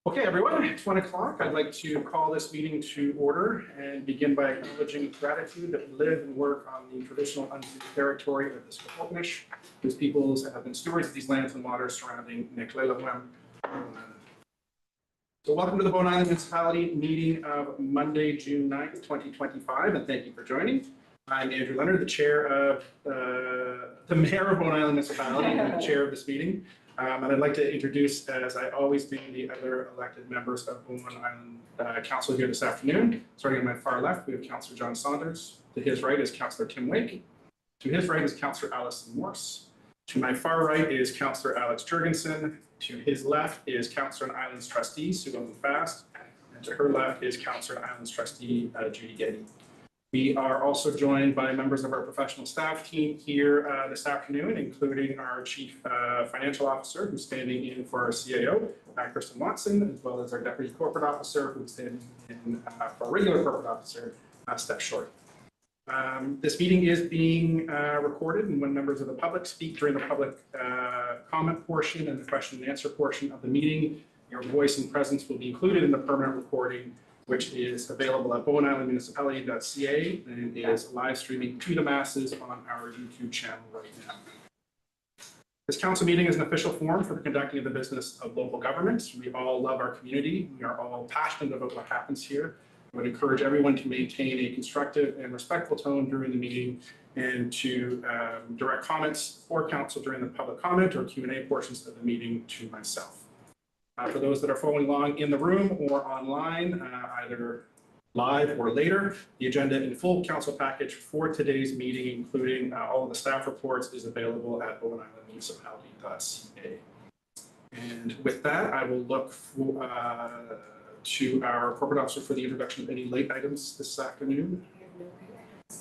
Okay, everyone, it's 1 o'clock. I'd like to call this meeting to order and begin by acknowledging gratitude that we live and work on the traditional unceded territory of the Squamish, whose peoples have been stewards of these lands and waters surrounding Nickleelahwem. So welcome to the Bowen Island Municipality meeting of Monday, June 9th, 2025, and thank you for joining. I'm Andrew Leonard, the chair of the mayor of Bowen Island Municipality and the chair of this meeting. And I'd like to introduce, as I always do, the other elected members of Bowen Island Council here this afternoon. Starting on my far left, we have Councillor John Saunders. To his right is Councillor Tim Wake. To his right is Councillor Alison Morse. To my far right is Councillor Alex Jurgensen. To his left is Councillor and Islands Trustee Sue Ellen Fast. And to her left is Councillor and Islands Trustee Judy Getty. We are also joined by members of our professional staff team here this afternoon, including our Chief Financial Officer, who's standing in for our CAO, Kristen Watson, as well as our Deputy Corporate Officer, who's standing in for our regular Corporate Officer, Steph Short. This meeting is being recorded, and when members of the public speak during the public comment portion and the question and answer portion of the meeting, your voice and presence will be included in the permanent recording, which is available at bowenislandmunicipality.ca and is live streaming to the masses on our YouTube channel right now. This council meeting is an official forum for the conducting of the business of local government. We all love our community. We are all passionate about what happens here. I would encourage everyone to maintain a constructive and respectful tone during the meeting and to direct comments for council during the public comment or Q&A portions of the meeting to myself. For those that are following along in the room or online, either live or later, the agenda in full council package for today's meeting, including all of the staff reports, is available at bowenislandmunicipality.ca. And with that, I will look for, to our corporate officer for the introduction of any late items this afternoon.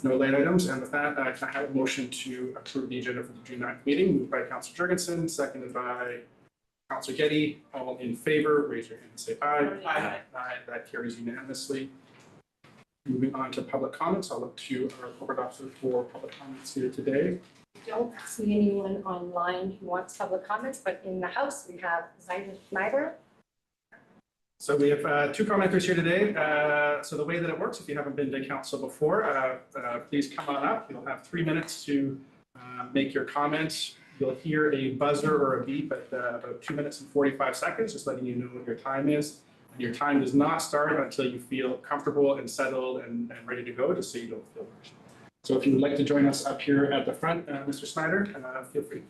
No late items. And with that, can I have a motion to approve the agenda for the June 9th meeting? Moved by Councillor Jurgensen, seconded by Councillor Getty. All in favor, raise your hand and say aye. Aye. Aye. That carries unanimously. Moving on to public comments, I'll look to our corporate officer for public comments here today. I don't see anyone online who wants public comments, but in the house we have Zaida Schneider. So we have two commenters here today. So the way that it works, if you haven't been to council before, please come on up. You'll have 3 minutes to make your comments. You'll hear a buzzer or a beep at about 2 minutes and 45 seconds, just letting you know what your time is. And your time does not start until you feel comfortable and settled and ready to go, just so you don't feel rushed. So if you would like to join us up here at the front, Mr. Snyder, feel free.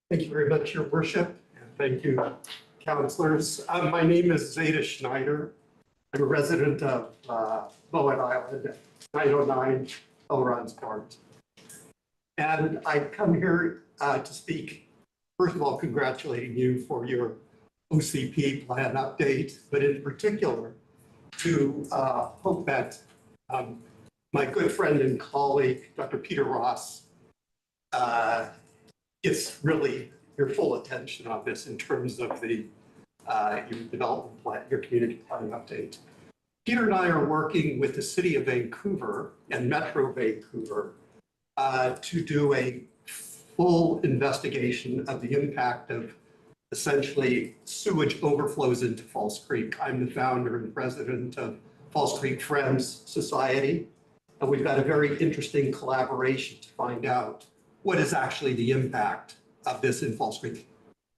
Thank you very much, Your Worship, and thank you, councillors. My name is Zaida Schneider. I'm a resident of Bowen Island, 909 Elrond's Park. And I come here to speak, first of all, congratulating you for your OCP plan update, but in particular, to hope that my good friend and colleague, Dr. Peter Ross, gets really your full attention on this in terms of the your development plan, your community plan update. Peter and I are working with the City of Vancouver and Metro Vancouver to do a full investigation of the impact of essentially sewage overflows into False Creek. I'm the founder and president of False Creek Friends Society, and we've got a very interesting collaboration to find out what is actually the impact of this in False Creek.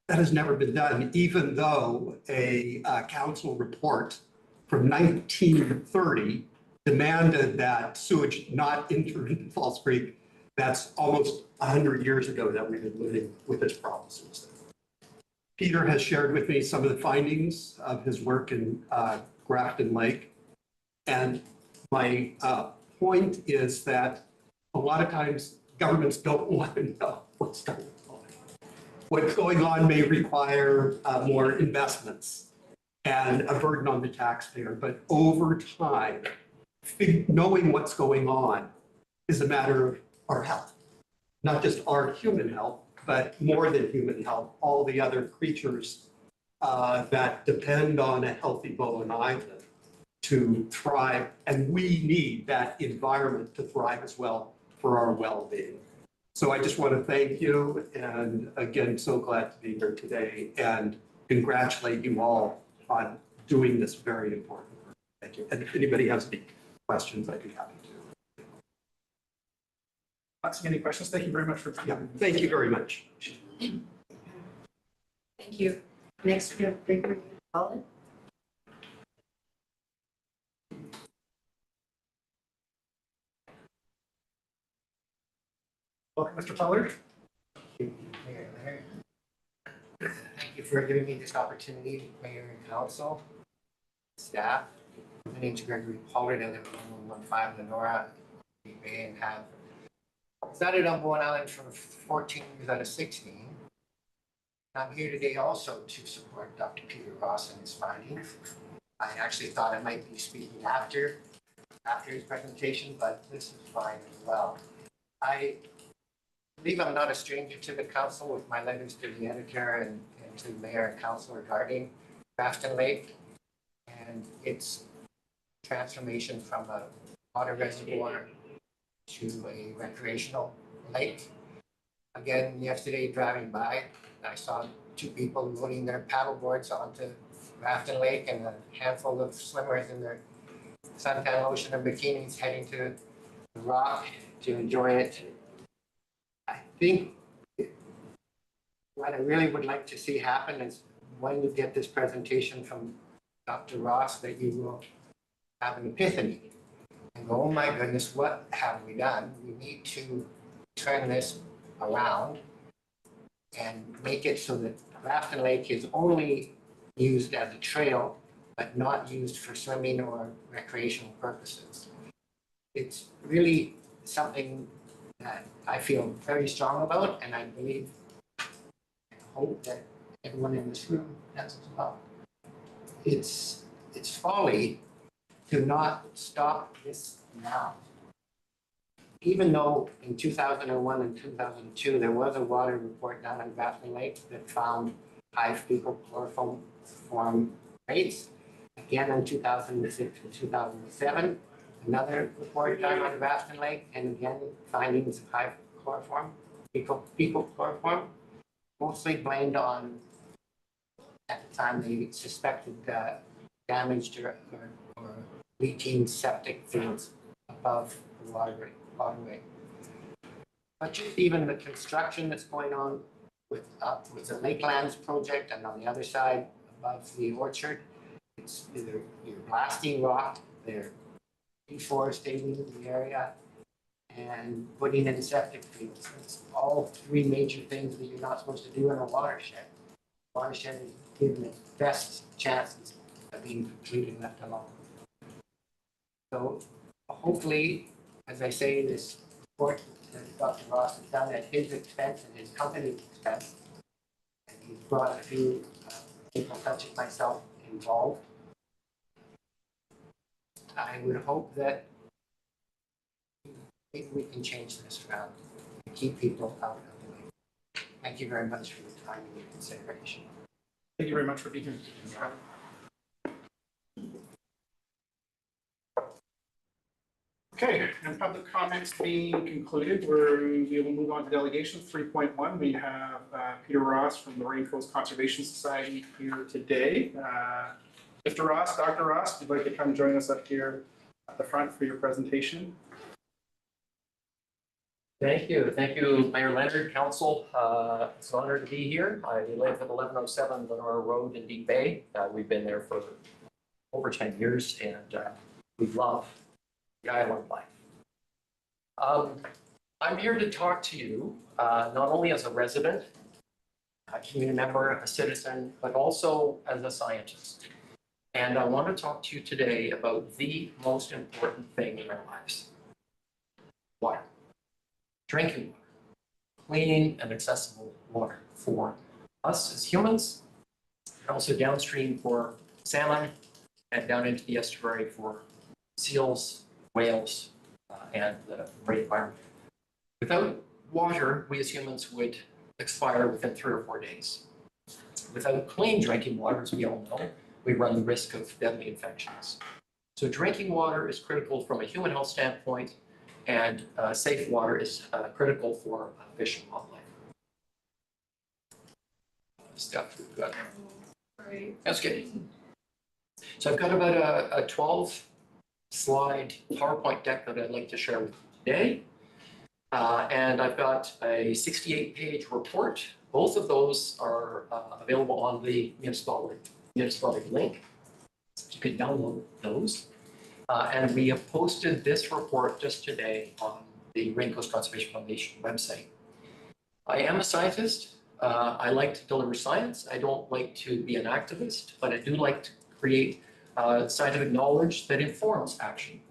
That has never been done, even though a council report from 1930 demanded that sewage not enter into False Creek. That's almost 100 years ago that we've been living with this problem since then. Peter has shared with me some of the findings of his work in Grafton Lake. And my point is that a lot of times governments don't want to know what's going on. What's going on may require more investments and a burden on the taxpayer, but over time, knowing what's going on is a matter of our health, not just our human health, but more than human health, all the other creatures that depend on a healthy Bowen Island to thrive, and we need that environment to thrive as well for our well-being. So I just want to thank you, and again, so glad to be here today, and congratulate you all on doing this very important work. Thank you. And if anybody has any questions, I'd be happy to. Not seeing any questions. Thank you very much for. Yeah, thank you very much. Thank you. Next, we have Gregory Holland. Welcome, Mr. Pollard. Mayor. Thank you for giving me this opportunity, Mayor and Council, staff. My name's Gregory Pollard. I live at 115 Lenora, Bay, and have studied on Bowen Island for 14 years out of 16. I'm here today also to support Dr. Peter Ross and his findings. I actually thought I might be speaking after his presentation, but this is fine as well. I believe I'm not a stranger to the council with my letters to the editor and to the mayor and council regarding Grafton Lake and its transformation from a water reservoir to a recreational lake. Again, yesterday driving by, I saw two people loading their paddle boards onto Grafton Lake and a handful of swimmers in their suntan lotion and bikinis heading to the rock to enjoy it. I think what I really would like to see happen is when you get this presentation from Dr. Ross, that you will have an epiphany and go, oh my goodness, what have we done? We need to turn this around and make it so that Grafton Lake is only used as a trail, but not used for swimming or recreational purposes. It's really something that I feel very strong about, and I believe and hope that everyone in this room does as well. It's folly to not stop this now. Even though in 2001 and 2002, there was a water report done on Grafton Lake that found high fecal chloroform rates. Again in 2006 and 2007, another report done on Grafton Lake, and again, findings of high chloroform, fecal chloroform, mostly blamed on, at the time, they suspected damaged or leaking septic fields above the waterway. But just even the construction that's going on with the Lakelands project, and on the other side above the orchard, it's either you're blasting rock, they're deforesting the area, and putting in septic fields. It's all three major things that you're not supposed to do in a watershed. Watershed is given its best chances of being completely left alone. So hopefully, as I say, this report that Dr. Ross has done at his expense and his company's expense, and he's brought a few people such as myself involved. I would hope that maybe we can change this around and keep people out of the way. Thank you very much for your time and your consideration. Thank you very much for being here. Okay, and public comments being concluded, we will move on to delegations. 3.1, we have Peter Ross from the Rain Coast Conservation Society here today. Mr. Ross, Dr. Ross, if you'd like to come join us up here at the front for your presentation. Thank you, Mayor Leonard, Council. It's an honor to be here. I live at 1107 Lenora Road in Deep Bay. We've been there for over 10 years, and we love the island life. I'm here to talk to you not only as a resident, a community member, a citizen, but also as a scientist. And I want to talk to you today about the most important thing in our lives: water. Drinking water, clean and accessible water for us as humans, and also downstream for salmon, and down into the estuary for seals, whales, and the marine environment. Without water, we as humans would expire within 3 or 4 days. Without clean drinking water, as we all know, we run the risk of deadly infections. So drinking water is critical from a human health standpoint, and safe water is critical for fish and wildlife. Stuff we've got. Great. That's good. So I've got about a 12-slide PowerPoint deck that I'd like to share with you today. And I've got a 68-page report. Both of those are available on the municipality link. You can download those. And we have posted this report just today on the Rain Coast Conservation Foundation website. I am a scientist. I like to deliver science. I don't like to be an activist, but I do like to create scientific knowledge that informs action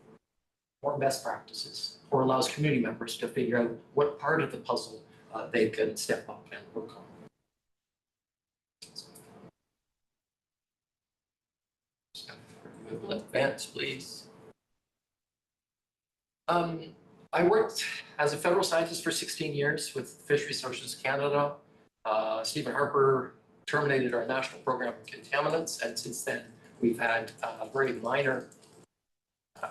or best practices, or allows community members to figure out what part of the puzzle they can step up and work on. Advance, please. I worked as a federal scientist for 16 years with Fish Resources Canada. Stephen Harper terminated our national program of contaminants, and since then we've had very minor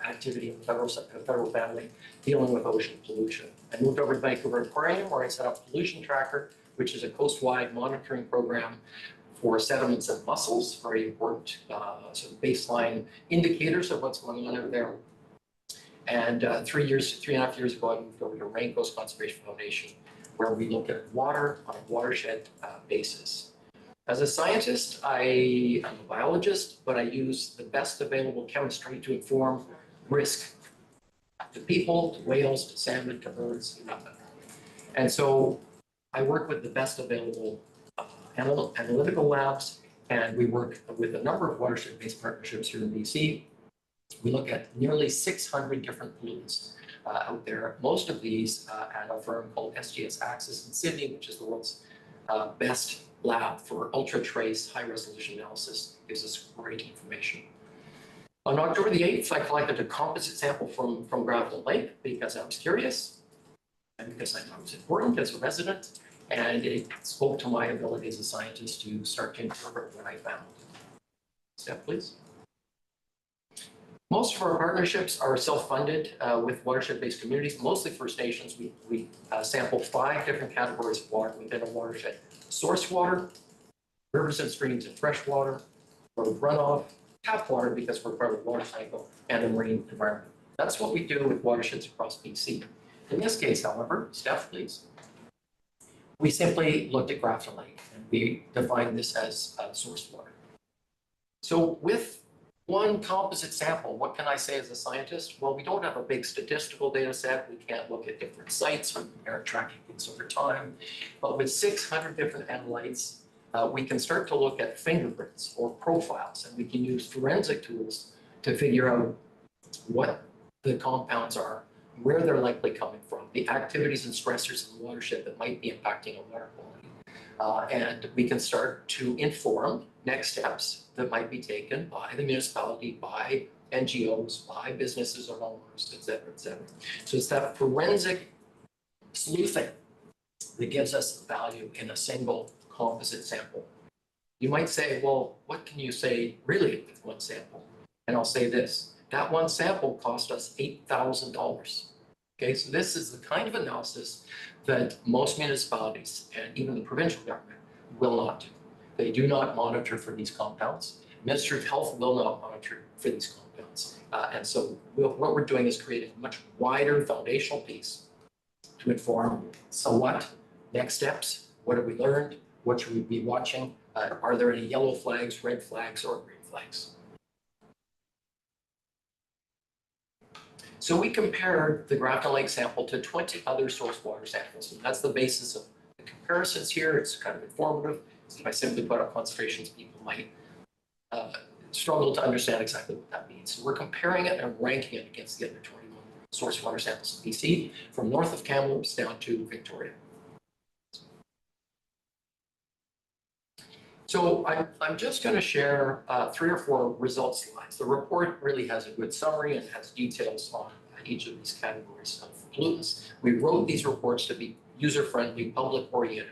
activity in the federal family dealing with ocean pollution. I moved over to Vancouver Aquarium, where I set up Pollution Tracker, which is a coast-wide monitoring program for sediments and mussels, very important sort of baseline indicators of what's going on out there. And 3.5 years ago, I moved over to Rain Coast Conservation Foundation, where we look at water on a watershed basis. As a scientist, I am a biologist, but I use the best available chemistry to inform risk to people, to whales, to salmon, to birds, you name it. And so I work with the best available analytical labs, and we work with a number of watershed-based partnerships here in BC. We look at nearly 600 different pollutants out there. Most of these at a firm called SGS Axis in Sydney, which is the world's best lab for ultra-trace high-resolution analysis. Gives us great information. On October the 8th, I collected a composite sample from Gravel Lake because I was curious and because I thought it was important as a resident, and it spoke to my ability as a scientist to start to interpret what I found. Step, please. Most of our partnerships are self-funded with watershed-based communities, mostly First Nations. We sample 5 different categories of water within a watershed: source water, rivers and streams and fresh water, road runoff, tap water because we're part of the water cycle, and the marine environment. That's what we do with watersheds across BC. In this case, however, Steph, please. We simply looked at Grafton Lake, and we defined this as source water. So with one composite sample, what can I say as a scientist? Well, we don't have a big statistical data set. We can't look at different sites or compare tracking things over time. But with 600 different analytes, we can start to look at fingerprints or profiles, and we can use forensic tools to figure out what the compounds are, where they're likely coming from, the activities and stressors in the watershed that might be impacting on water quality. And we can start to inform next steps that might be taken by the municipality, by NGOs, by businesses or homeowners, et cetera, et cetera. So it's that forensic sleuthing that gives us value in a single composite sample. You might say, well, what can you say really with one sample? And I'll say this, that one sample cost us $8,000. Okay, so this is the kind of analysis that most municipalities and even the provincial government will not do. They do not monitor for these compounds. Ministry of Health will not monitor for these compounds. And so what we're doing is creating a much wider foundational piece to inform, so what, next steps, what have we learned, what should we be watching, are there any yellow flags, red flags, or green flags? So we compared the Grafton Lake sample to 20 other source water samples, and that's the basis of the comparisons here. It's kind of informative. If I simply put up concentrations, people might struggle to understand exactly what that means. So we're comparing it and ranking it against the other 21 source water samples in BC, from north of Kamloops down to Victoria. So I'm just going to share 3 or 4 results slides. The report really has a good summary and has details on each of these categories of pollutants. We wrote these reports to be user-friendly, public-oriented.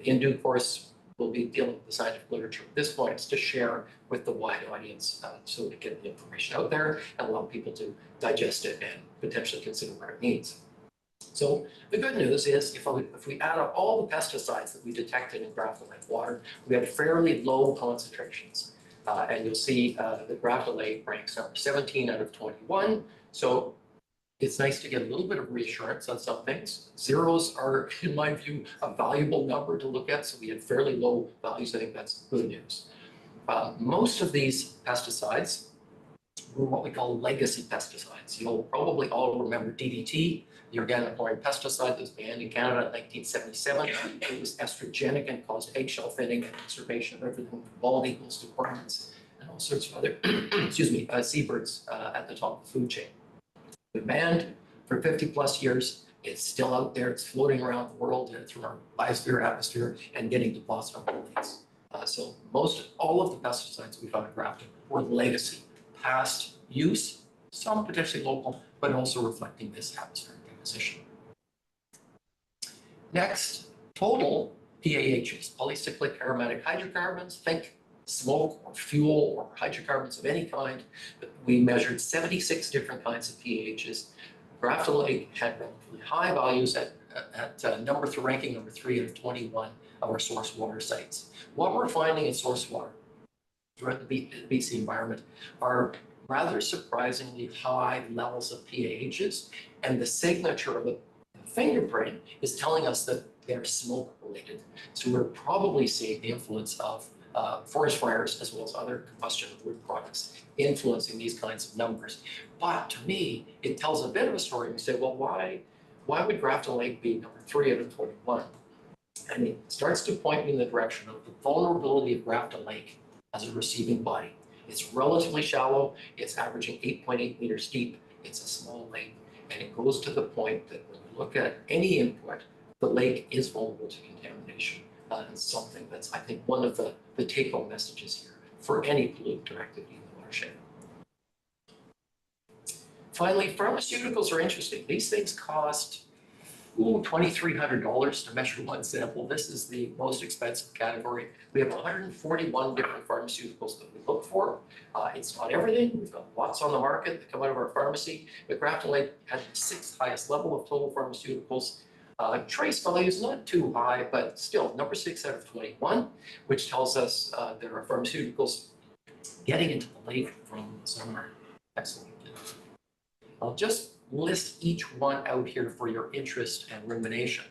In due course, will be dealing with the scientific literature at this point. It's to share with the wide audience so to get the information out there and allow people to digest it and potentially consider what it means. So the good news is if we add up all the pesticides that we detected in Grafton Lake water, we had fairly low concentrations. And you'll see that Grafton Lake ranks number 17 out of 21. So it's nice to get a little bit of reassurance on some things. Zeros are, in my view, a valuable number to look at. So we had fairly low values. I think that's good news. Most of these pesticides were what we call legacy pesticides. You'll probably all remember DDT, the organochlorine pesticide that was banned in Canada in 1977. It was estrogenic and caused eggshell thinning and extirpation of everything from bald eagles to birds and all sorts of other, seabirds at the top of the food chain. Been banned for 50 plus years. It's still out there. It's floating around the world through our biosphere, atmosphere, and getting deposited on the lakes. So all of the pesticides we found in Grafton were legacy, past use, some potentially local, but also reflecting this atmospheric deposition. Next, total PAHs, polycyclic aromatic hydrocarbons. Think smoke or fuel or hydrocarbons of any kind. We measured 76 different kinds of PAHs. Grafton Lake had relatively high values at ranking number 3 out of 21 of our source water sites. What we're finding in source water throughout the BC environment are rather surprisingly high levels of PAHs, and the signature of the fingerprint is telling us that they're smoke related. So we're probably seeing the influence of forest fires as well as other combustion of wood products influencing these kinds of numbers. But to me, it tells a bit of a story. We say, well, why would Grafton Lake be number 3 out of 21? And it starts to point me in the direction of the vulnerability of Grafton Lake as a receiving body. It's relatively shallow. It's averaging 8.8 meters deep. It's a small lake. And it goes to the point that when we look at any input, the lake is vulnerable to contamination. It's something that's, I think, one of the take-home messages here for any pollutant activity in the watershed. Finally, pharmaceuticals are interesting. These things cost $2,300 to measure one sample. This is the most expensive category. We have 141 different pharmaceuticals that we look for. It's not everything. We've got lots on the market that come out of our pharmacy. But Grafton Lake had the 6th highest level of total pharmaceuticals. Trace value is not too high, but still number 6 out of 21, which tells us there are pharmaceuticals getting into the lake from somewhere. Excellent. I'll just list each one out here for your interest and rumination.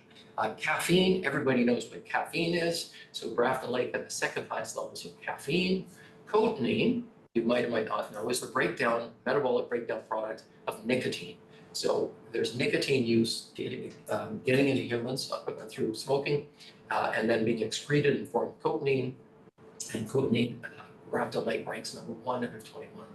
Caffeine, everybody knows what caffeine is. So Grafton Lake had the 2nd highest levels of caffeine. Cotinine, you might or might not know, is the metabolic breakdown product of nicotine. So there's nicotine use getting into humans through smoking and then being excreted in the form of cotinine. And cotinine, Grafton Lake ranks number 1 out of 21.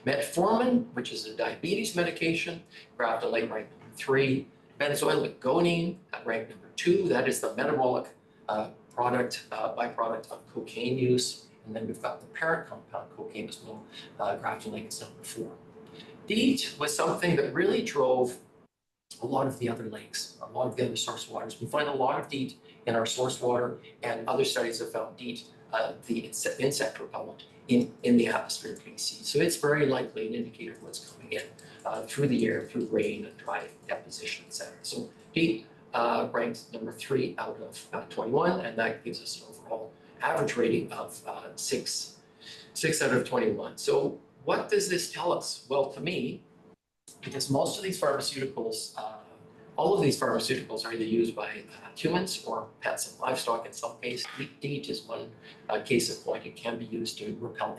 Metformin, which is a diabetes medication, Grafton Lake ranked number 3. Benzoyl gonine, ranked number 2. That is the metabolic byproduct of cocaine use. And then we've got the parent compound, cocaine as well. Grafton Lake is number 4. DEET was something that really drove a lot of the other lakes, a lot of the other source waters. We find a lot of DEET in our source water, and other studies have found DEET, the insect repellent, in the atmosphere of BC. So it's very likely an indicator of what's coming in through the air, through rain and dry deposition, etc. So DEET ranks number 3 out of 21, and that gives us an overall average rating of 6 out of 21. So what does this tell us? Well, to me, because most of these pharmaceuticals, all of these pharmaceuticals are either used by humans or pets and livestock in some cases. DEET is one case in point. It can be used to repel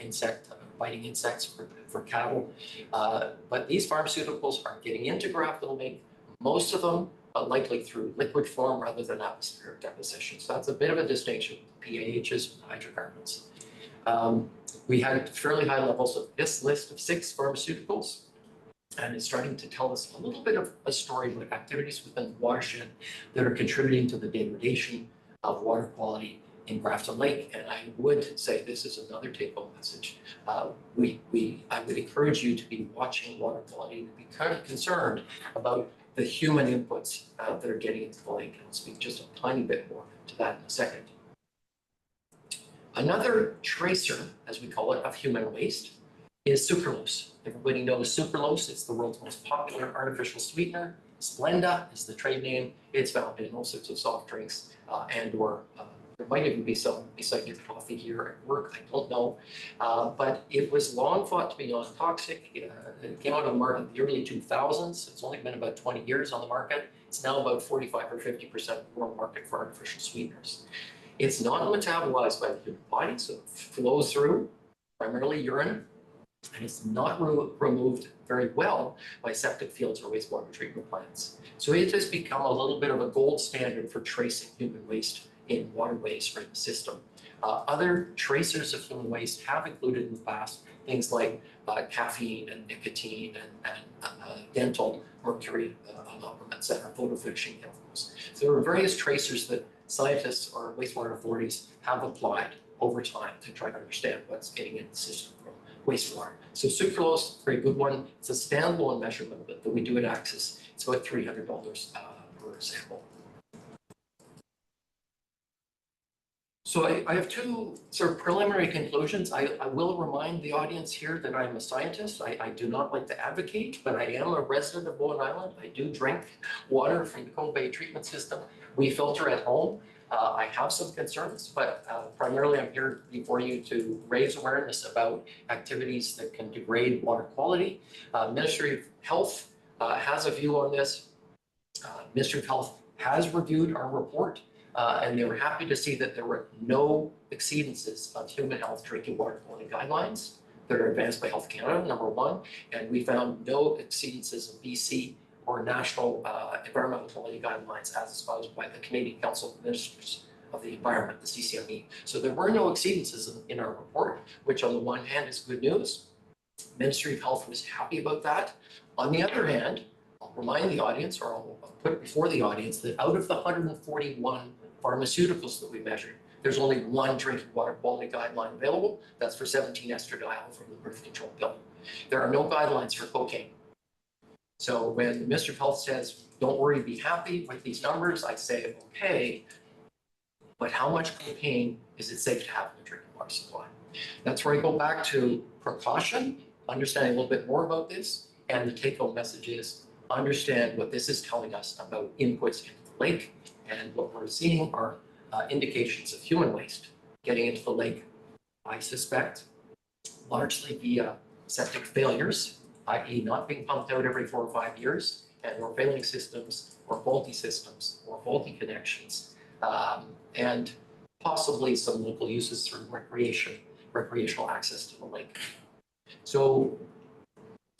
biting insects for cattle. But these pharmaceuticals are getting into Grafton Lake, most of them likely through liquid form rather than atmospheric deposition. So that's a bit of a distinction with PAHs and hydrocarbons. We had fairly high levels of this list of 6 pharmaceuticals, and it's starting to tell us a little bit of a story about activities within the watershed that are contributing to the degradation of water quality in Grafton Lake. And I would say this is another take-home message. I would encourage you to be watching water quality, to be kind of concerned about the human inputs that are getting into the lake. And I'll speak just a tiny bit more to that in a second. Another tracer, as we call it, of human waste is sucralose. Everybody knows sucralose. It's the world's most popular artificial sweetener. Splenda is the trade name. It's found in all sorts of soft drinks and/or there might even be some recycled coffee here at work. I don't know, but it was long thought to be non-toxic. It came out on the market in the early 2000s. It's only been about 20 years on the market. It's now about 45 or 50% of the world market for artificial sweeteners. It's not metabolized by the human body, so it flows through primarily urine, and it's not removed very well by septic fields or wastewater treatment plants. So it has become a little bit of a gold standard for tracing human waste in waterways or in the system. Other tracers of human waste have included in the past things like caffeine and nicotine and dental mercury amalgamates and photofinishing chemicals. So there are various tracers that scientists or wastewater authorities have applied over time to try to understand what's getting in the system from wastewater. So sucralose, very good one. It's a standalone measurement that we do at Axis. It's about $300 per sample. So I have two sort of preliminary conclusions. I will remind the audience here that I'm a scientist. I do not like to advocate, but I am a resident of Bowen Island. I do drink water from the Cone Bay treatment system. We filter at home. I have some concerns, but primarily I'm here before you to raise awareness about activities that can degrade water quality. Ministry of Health has a view on this. Ministry of Health has reviewed our report. And they were happy to see that there were no exceedances of human health drinking water quality guidelines that are advanced by Health Canada, number one, and we found no exceedances of BC or national environmental quality guidelines as espoused by the Canadian Council of Ministers of the Environment, the CCME. So there were no exceedances in our report, which on the one hand is good news. Ministry of Health was happy about that. On the other hand, I'll remind the audience, or I'll put before the audience, that out of the 141 pharmaceuticals that we measured, there's only one drinking water quality guideline available. That's for 17-estradiol from the birth control pill. There are no guidelines for cocaine. So when the Ministry of Health says, don't worry, be happy with these numbers, I say, okay, but how much cocaine is it safe to have in the drinking water supply? That's where I go back to precaution, understanding a little bit more about this, and the take-home message is understand what this is telling us about inputs into the lake. And what we're seeing are indications of human waste getting into the lake, I suspect, largely via septic failures, i.e. not being pumped out every 4 or 5 years, and or failing systems, or faulty systems, or faulty connections, and possibly some local uses through recreational access to the lake. So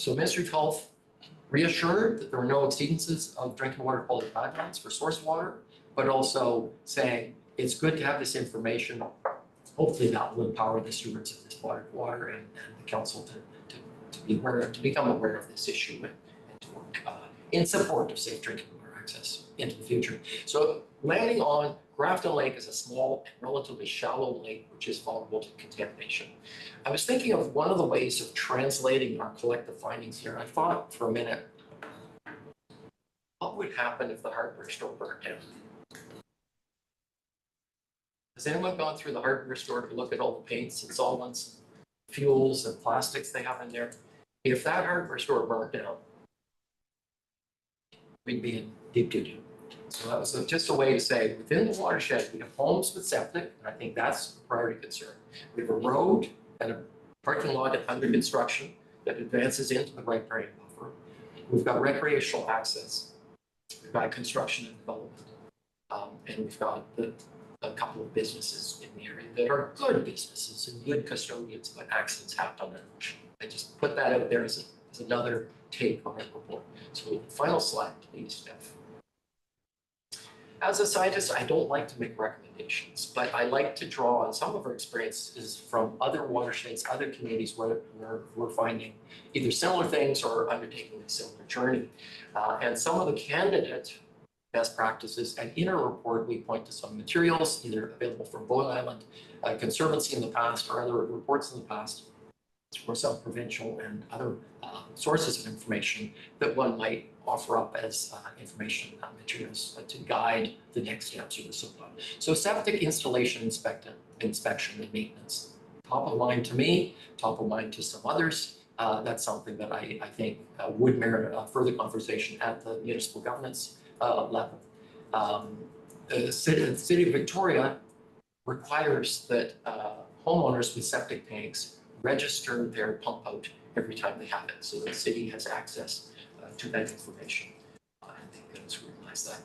Ministry of Health reassured that there are no exceedances of drinking water quality guidelines for source water, but also saying it's good to have this information. Hopefully that will empower the stewards of this water and the council to become aware of this issue and to work in support of safe drinking water access into the future. So landing on Grafton Lake is a small and relatively shallow lake which is vulnerable to contamination. I was thinking of one of the ways of translating our collective findings here. I thought for a minute, what would happen if the hardware store burned down? Has anyone gone through the hardware store to look at all the paints and solvents, fuels and plastics they have in there? If that hardware store burned down, we'd be in deep doo-doo. So that was just a way to say, within the watershed, we have homes with septic, and I think that's a priority concern. We have a road and a parking lot under construction that advances into the riparian buffer. We've got recreational access. We've got construction and development. And we've got a couple of businesses in the area that are good businesses and good custodians, but accidents happen on that. I just put that out there as another take on that report. So final slide, please, Steph. As a scientist, I don't like to make recommendations, but I like to draw on some of our experiences from other watersheds, other communities where we're finding either similar things or undertaking a similar journey. And some of the candidate best practices, and in our report, we point to some materials either available from Bowen Island Conservancy in the past or other reports in the past or some provincial and other sources of information that one might offer up as information materials to guide the next steps of the supply. So septic installation inspection and maintenance, top of mind to me, top of mind to some others. That's something that I think would merit further conversation at the municipal governance level. The city of Victoria requires that homeowners with septic tanks register their pump out every time they have it, so the city has access to that information. I think it's realized that.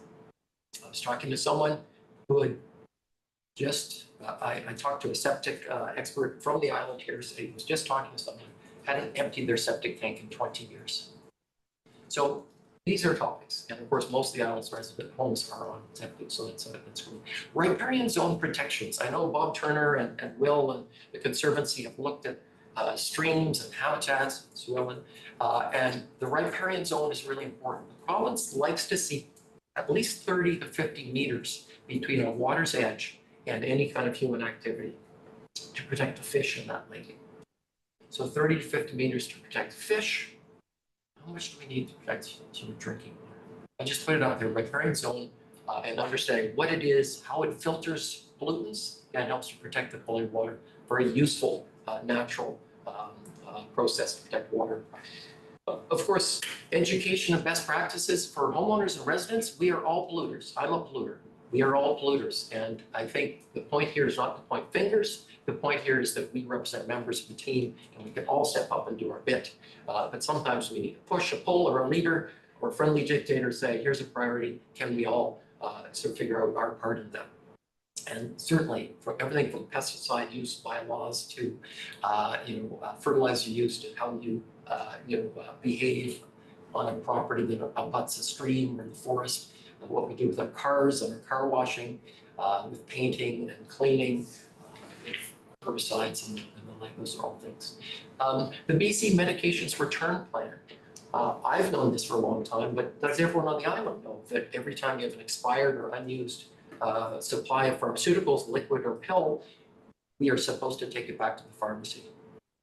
I was talking to someone who had just, I talked to a septic expert from the island here, so he was just talking to someone who hadn't emptied their septic tank in 20 years. So these are topics, and of course, most of the island's resident homes are on septic, so that's cool. Riparian zone protections. I know Bob Turner and Will and the Conservancy have looked at streams and habitats, and the riparian zone is really important. The province likes to see at least 30 to 50 meters between a water's edge and any kind of human activity to protect the fish in that lake. So 30 to 50 meters to protect fish. How much do we need to protect human drinking water? I just put it out there, riparian zone, and understanding what it is, how it filters pollutants, and helps to protect the quality of water. Very useful, natural process to protect water. Of course, education and best practices for homeowners and residents. We are all polluters. I'm a polluter. We are all polluters. And I think the point here is not to point fingers. The point here is that we represent members of the team and we can all step up and do our bit. But sometimes we need to push, a pull, or a leader or a friendly dictator say, here's a priority. Can we all sort of figure out our part in that? And certainly for everything from pesticide use bylaws to fertilizer use to how you behave on a property that abuts a stream or the forest, and what we do with our cars and our car washing, with painting and cleaning, with herbicides and the like. Those are all things. The BC Medications Return Plan. I've known this for a long time, but does everyone on the island know that every time you have an expired or unused supply of pharmaceuticals, liquid or pill, we are supposed to take it back to the pharmacy.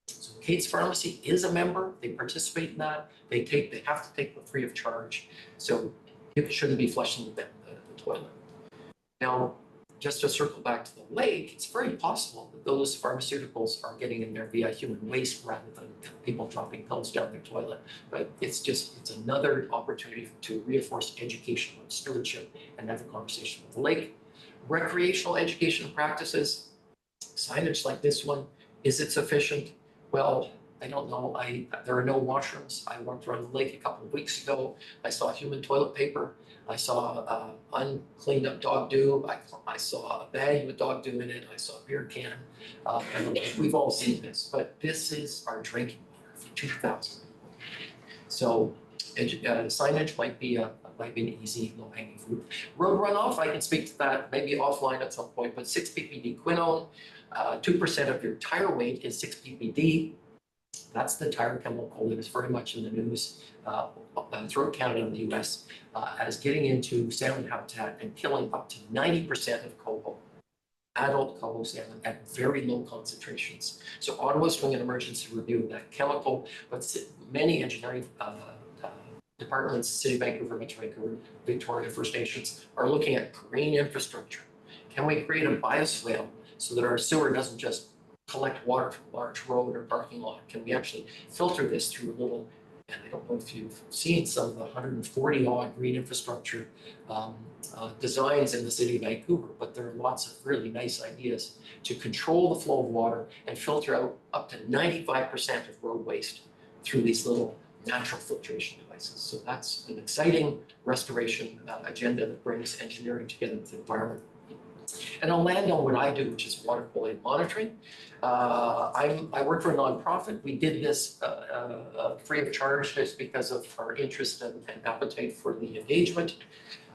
So Kate's Pharmacy is a member. They participate in that. They have to take them free of charge. So it shouldn't be flushing the toilet. Now, just to circle back to the lake, it's very possible that those pharmaceuticals are getting in there via human waste rather than people dropping pills down their toilet. But it's another opportunity to reinforce education on stewardship and have a conversation with the lake. Recreational education practices, signage like this one, is it sufficient? Well, I don't know. There are no washrooms. I walked around the lake a couple of weeks ago. I saw human toilet paper. I saw uncleaned up dog dew. I saw a bag with dog dew in it. I saw a beer can. And we've all seen this, but this is our drinking water for 2,000. So signage might be an easy low-hanging fruit. Road runoff, I can speak to that maybe offline at some point, but 6 ppd quinone, 2% of your tire weight is 6 ppd. That's the tire chemical that is very much in the news throughout Canada and the US as getting into salmon habitat and killing up to 90% of coho, adult coho salmon at very low concentrations. So Ottawa's doing an emergency review of that chemical, but many engineering departments, City of Vancouver, Metro Vancouver, Victoria First Nations are looking at green infrastructure. Can we create a bioswale so that our sewer doesn't just collect water from a large road or parking lot? Can we actually filter this through a little, and I don't know if you've seen some of the 140 odd green infrastructure designs in the city of Vancouver, but there are lots of really nice ideas to control the flow of water and filter out up to 95% of road waste through these little natural filtration devices. So that's an exciting restoration agenda that brings engineering together with the environment. And I'll land on what I do, which is water quality monitoring. I work for a nonprofit. We did this free of charge just because of our interest and appetite for the engagement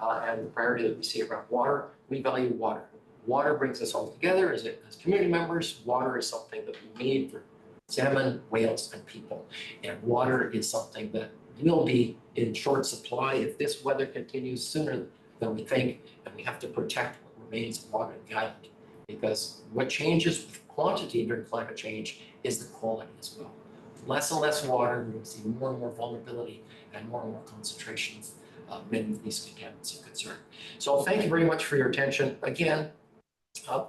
and the priority that we see around water. We value water. Water brings us all together as community members. Water is something that we need for salmon, whales, and people. And water is something that will be in short supply if this weather continues sooner than we think, and we have to protect what remains of water in the island. Because what changes with quantity during climate change is the quality as well. Less and less water, we're going to see more and more vulnerability and more concentrations of many of these contaminants of concern. So thank you very much for your attention. Again,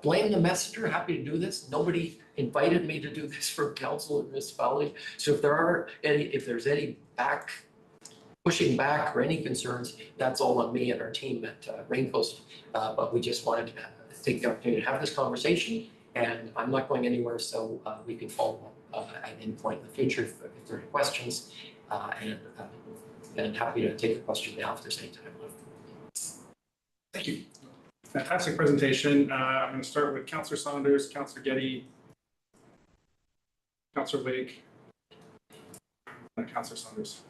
blame the messenger, happy to do this. Nobody invited me to do this for council or municipality. So if there's any pushing back or any concerns, that's all on me and our team at Raincoast. But we just wanted to take the opportunity to have this conversation, and I'm not going anywhere, so we can follow up at any point in the future if there are questions. And happy to take a question now if there's any time left. Thank you. Fantastic presentation. I'm going to start with Councillor Saunders, Councillor Getty, Councillor Wake, and Councillor Saunders.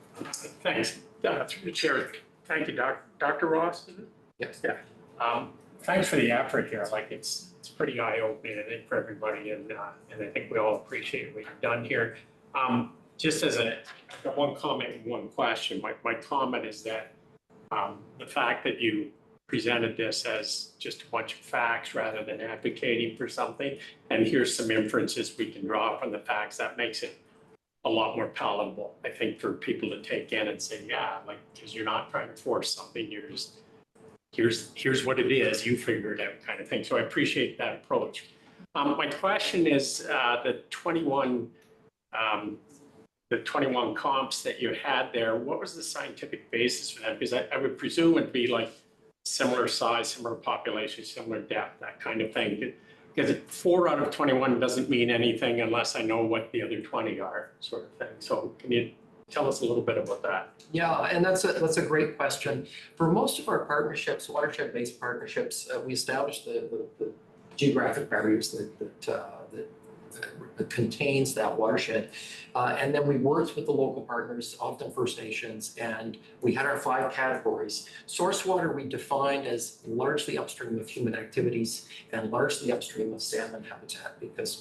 Thanks, through the chair. Thank you, Dr. Ross, is it? Yes. Yeah. Thanks for the effort here. Like it's pretty eye-opening, I think, for everybody, and I think we all appreciate what you've done here. Just as I've got one comment and one question. My comment is that the fact that you presented this as just a bunch of facts rather than advocating for something, and here's some inferences we can draw from the facts, that makes it a lot more palatable, I think, for people to take in and say, yeah, like, because you're not trying to force something, you're just, here's what it is, you figure it out kind of thing. So I appreciate that approach. My question is the 21 comps that you had there, what was the scientific basis for that? Because I would presume it'd be like similar size, similar population, similar depth, that kind of thing. Because 4 out of 21 doesn't mean anything unless I know what the other 20 are, sort of thing. So can you tell us a little bit about that? Yeah, and that's a great question. For most of our partnerships, watershed-based partnerships, we established the geographic barriers that contains that watershed. And then we worked with the local partners, often First Nations, and we had our 5 categories. Source water we defined as largely upstream of human activities and largely upstream of salmon habitat because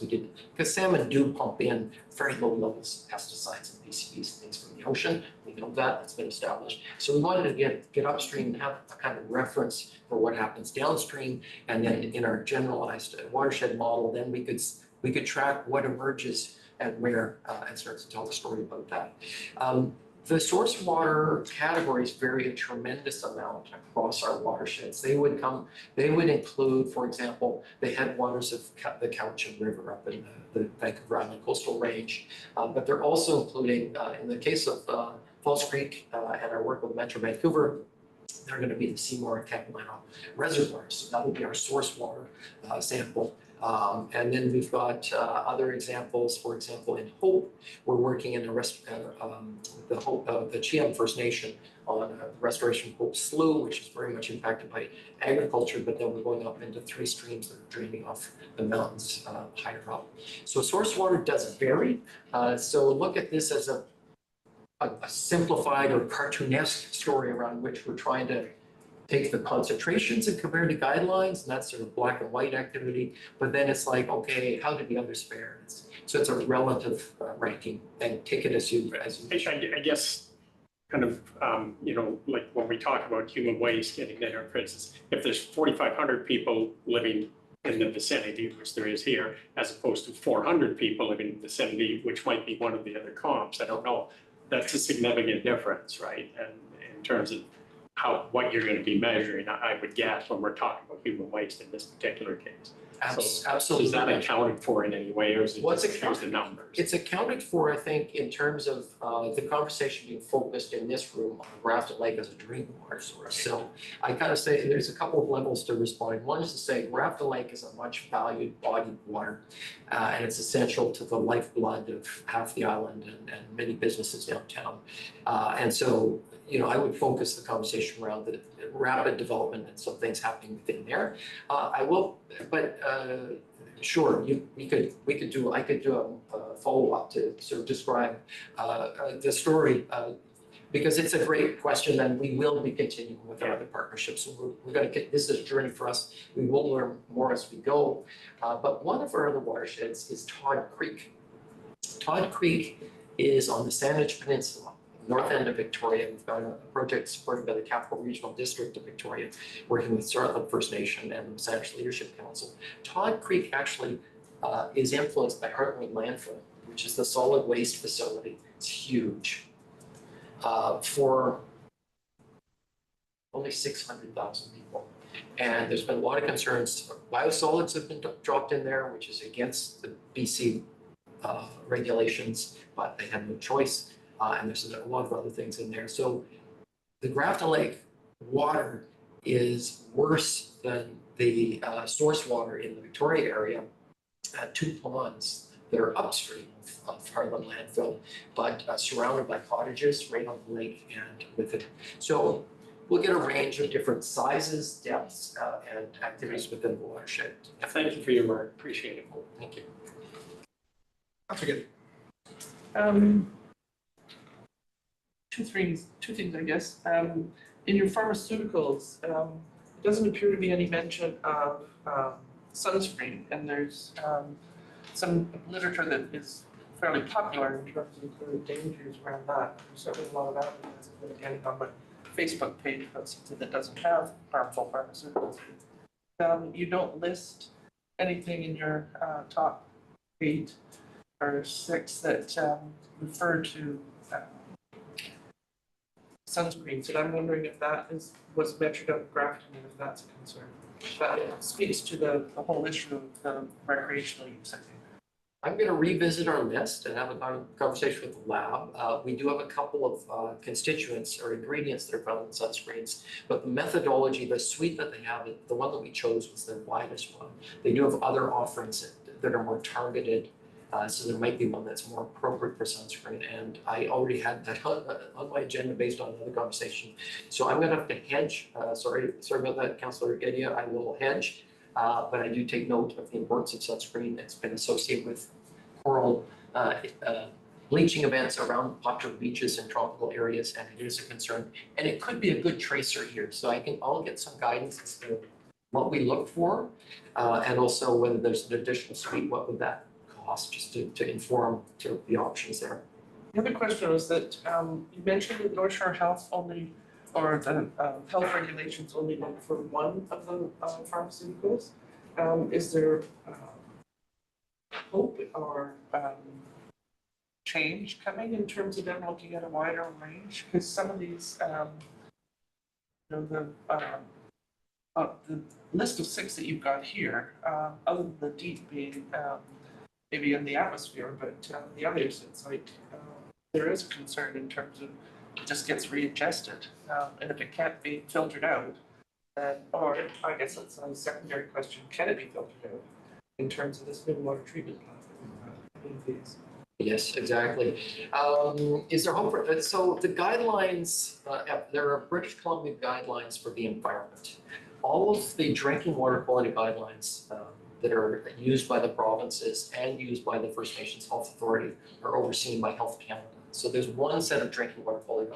salmon do pump in very low levels of pesticides and PCBs and things from the ocean. We know that's been established. So we wanted to get upstream and have a kind of reference for what happens downstream. And then in our generalized watershed model, then we could track what emerges and where and start to tell the story about that. The source water categories vary a tremendous amount across our watersheds. They would include, for example, the headwaters of the Cowichan River up in the Vancouver Island Coastal Range, but they're also including, in the case of False Creek and our work with Metro Vancouver, they're going to be the Seymour and Capilano reservoirs. So that will be our source water sample. And then we've got other examples. For example, in Hope, we're working in the Chiam First Nation on restoration of Hope Slough, which is very much impacted by agriculture, but then we're going up into 3 streams that are draining off the mountains higher up. So source water does vary. So look at this as a simplified or cartoonesque story around which we're trying to take the concentrations and compare to guidelines, and that's sort of black and white activity. But then it's like, okay, how did the others fare? So it's a relative ranking, and take it as you. I guess, kind of, like when we talk about human waste getting there, for instance, if there's 4,500 people living in the vicinity, which there is here, as opposed to 400 people living in the vicinity, which might be one of the other comps, I don't know. That's a significant difference, right? And in terms of what you're going to be measuring, I would guess, when we're talking about human waste in this particular case. So Absolutely. Is that accounted for in any way, or is it just the numbers? It's accounted for, I think, in terms of the conversation being focused in this room on Grafton Lake as a drinking water source. So I kind of say there's a couple of levels to respond. One is to say Grafton Lake is a much valued body of water, and it's essential to the lifeblood of half the island and many businesses downtown. And so, I would focus the conversation around the rapid development and some things happening within there. Sure, I could do a follow-up to sort of describe the story because it's a great question, and we will be continuing with our other partnerships. So we're going to this is a journey for us. We will learn more as we go. But one of our other watersheds is Todd Creek. Todd Creek is on the Saanich Peninsula. north end of Victoria. We've got a project supported by the Capital Regional District of Victoria, working with Startland First Nation and the Missanabie Leadership Council. Todd Creek actually is influenced by Heartland Landfill, which is the solid waste facility. It's huge. For only 600,000 people. And there's been a lot of concerns. Biosolids have been dropped in there, which is against the BC regulations, but they had no choice. And there's a lot of other things in there. So the Grafton Lake water is worse than the source water in the Victoria area at 2 ponds that are upstream of Heartland Landfill, but surrounded by cottages right on the lake and with it. So we'll get a range of different sizes, depths, and activities within the watershed. Thank you for your work, appreciate it. Thank you. That's good. Two things, I guess. In your pharmaceuticals, it doesn't appear to be any mention of sunscreen, and there's some literature that is fairly popular in terms of the dangers around that. There's certainly a lot of advertising that I'm getting on my Facebook page about something that doesn't have harmful pharmaceuticals. You don't list anything in your top 8 or 6 that refer to sunscreens, and I'm wondering if that was measured out of Grafton and if that's a concern. That speaks to the whole issue of the recreational use, I think. I'm going to revisit our list and have a conversation with the lab. We do have a couple of constituents or ingredients that are found in sunscreens, but the methodology, the suite that they have, the one that we chose was the widest one. They do have other offerings that are more targeted, so there might be one that's more appropriate for sunscreen, and I already had that on my agenda based on another conversation. So I'm going to have to hedge. Sorry about that, Councillor Gedia. I will hedge. But I do take note of the importance of sunscreen. It's been associated with coral bleaching events around popular beaches and tropical areas, and it is a concern. And it could be a good tracer here, so I'll get some guidance as to what we look for, and also whether there's an additional suite, what would that cost, just to inform to the options there. The other question was that you mentioned that North Shore Health only, or the health regulations only look for one of the pharmaceuticals. Is there hope or change coming in terms of them looking at a wider range? Because some of these, the list of 6 that you've got here, other than the DEET being maybe in the atmosphere, but the others, it's like there is a concern in terms of it just gets re-ingested, and if it can't be filtered out, then, or I guess that's a secondary question, can it be filtered out in terms of this new water treatment plant? Yes, exactly. Is there hope for, so the guidelines, there are British Columbia guidelines for the environment. All of the drinking water quality guidelines that are used by the provinces and used by the First Nations Health Authority are overseen by Health Canada. So there's one set of drinking water quality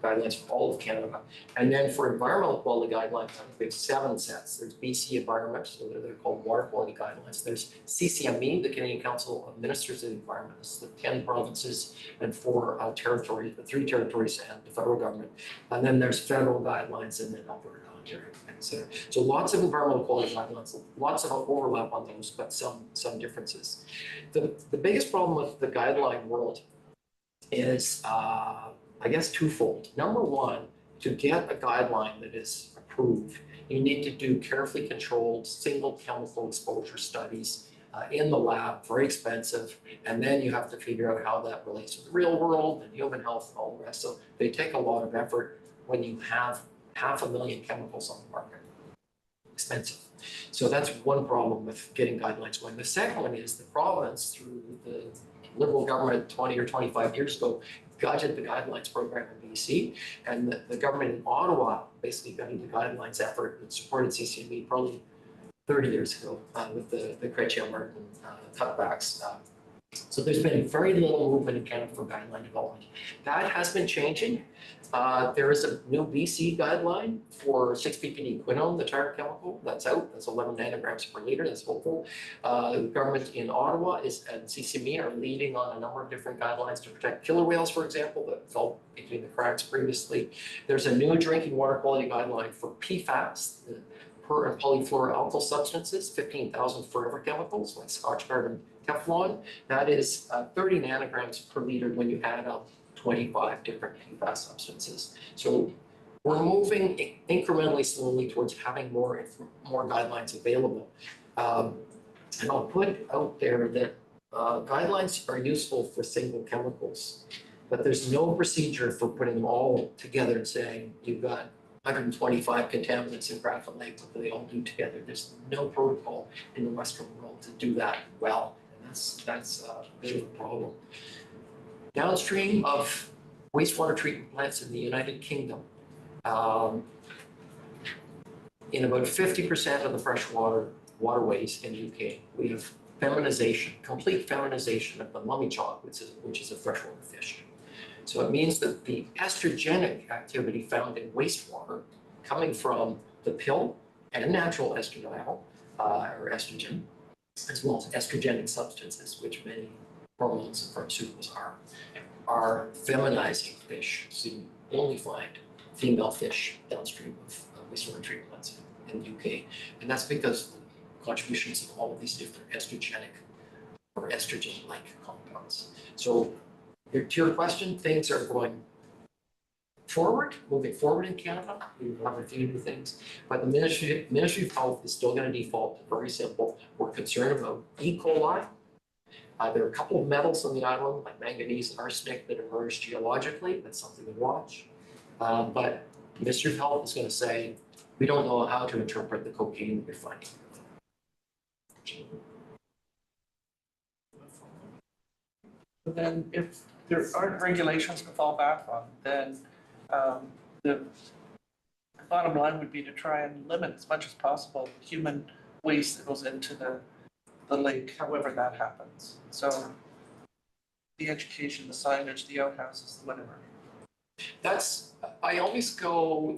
guidelines for all of Canada. And then for environmental quality guidelines, I think we have 7 sets. There's BC Environment, so they're called water quality guidelines. There's CCME, the Canadian Council of Ministers of the Environment. It's the 10 provinces and 4 territories, the 3 territories and the federal government. And then there's federal guidelines and then Alberta, Ontario, etc. So lots of environmental quality guidelines, lots of overlap on those, but some differences. The biggest problem with the guideline world is I guess twofold. Number one, to get a guideline that is approved, you need to do carefully controlled single chemical exposure studies in the lab, very expensive, and then you have to figure out how that relates to the real world and human health and all the rest. So they take a lot of effort when you have 500,000 chemicals on the market. Expensive. So that's one problem with getting guidelines going. The second one is the province, through the Liberal government 20 or 25 years ago, gutted the guidelines program in BC, and the government in Ottawa basically gutted the guidelines effort that supported CCME probably 30 years ago with the Chrétien Martin cutbacks. So there's been very little movement in Canada for guideline development. That has been changing. There is a new BC guideline for 6-ppd quinone, the tar chemical, that's out, that's 11 nanograms per liter, that's hopeful. The government in Ottawa and CCME are leading on a number of different guidelines to protect killer whales, for example, that fell between the cracks previously. There's a new drinking water quality guideline for PFAS, the per and polyfluoroalkyl substances, 15,000 forever chemicals like Scotchgard and Teflon. That is 30 nanograms per liter when you add up 25 different PFAS substances. So we're moving incrementally slowly towards having more guidelines available. And I'll put out there that guidelines are useful for single chemicals, but there's no procedure for putting them all together and saying you've got 125 contaminants in Graffin Lake, what do they all do together? There's no protocol in the Western world to do that well, and that's a bit of a problem. Downstream of wastewater treatment plants in the United Kingdom, in about 50% of the freshwater waterways in the UK, we have feminization, complete feminization of the mummy chalk, which is a freshwater fish. So it means that the estrogenic activity found in wastewater coming from the pill and natural estradiol, or estrogen, as well as estrogenic substances, which many hormones and pharmaceuticals are feminizing fish. So you only find female fish downstream of wastewater treatment plants in the UK. And that's because of the contributions of all of these different estrogenic or estrogen-like compounds. So to your question, things are going forward, moving forward in Canada. We have a few new things, but the Ministry of Health is still going to default to very simple. We're concerned about E. coli. There are a couple of metals on the island, like manganese and arsenic, that emerge geologically. That's something to watch. But the Ministry of Health is going to say, we don't know how to interpret the cocaine we're finding. But then if there aren't regulations to fall back on, then the bottom line would be to try and limit as much as possible human waste that goes into the lake, however that happens. So the education, the signage, the outhouses, whatever. I always go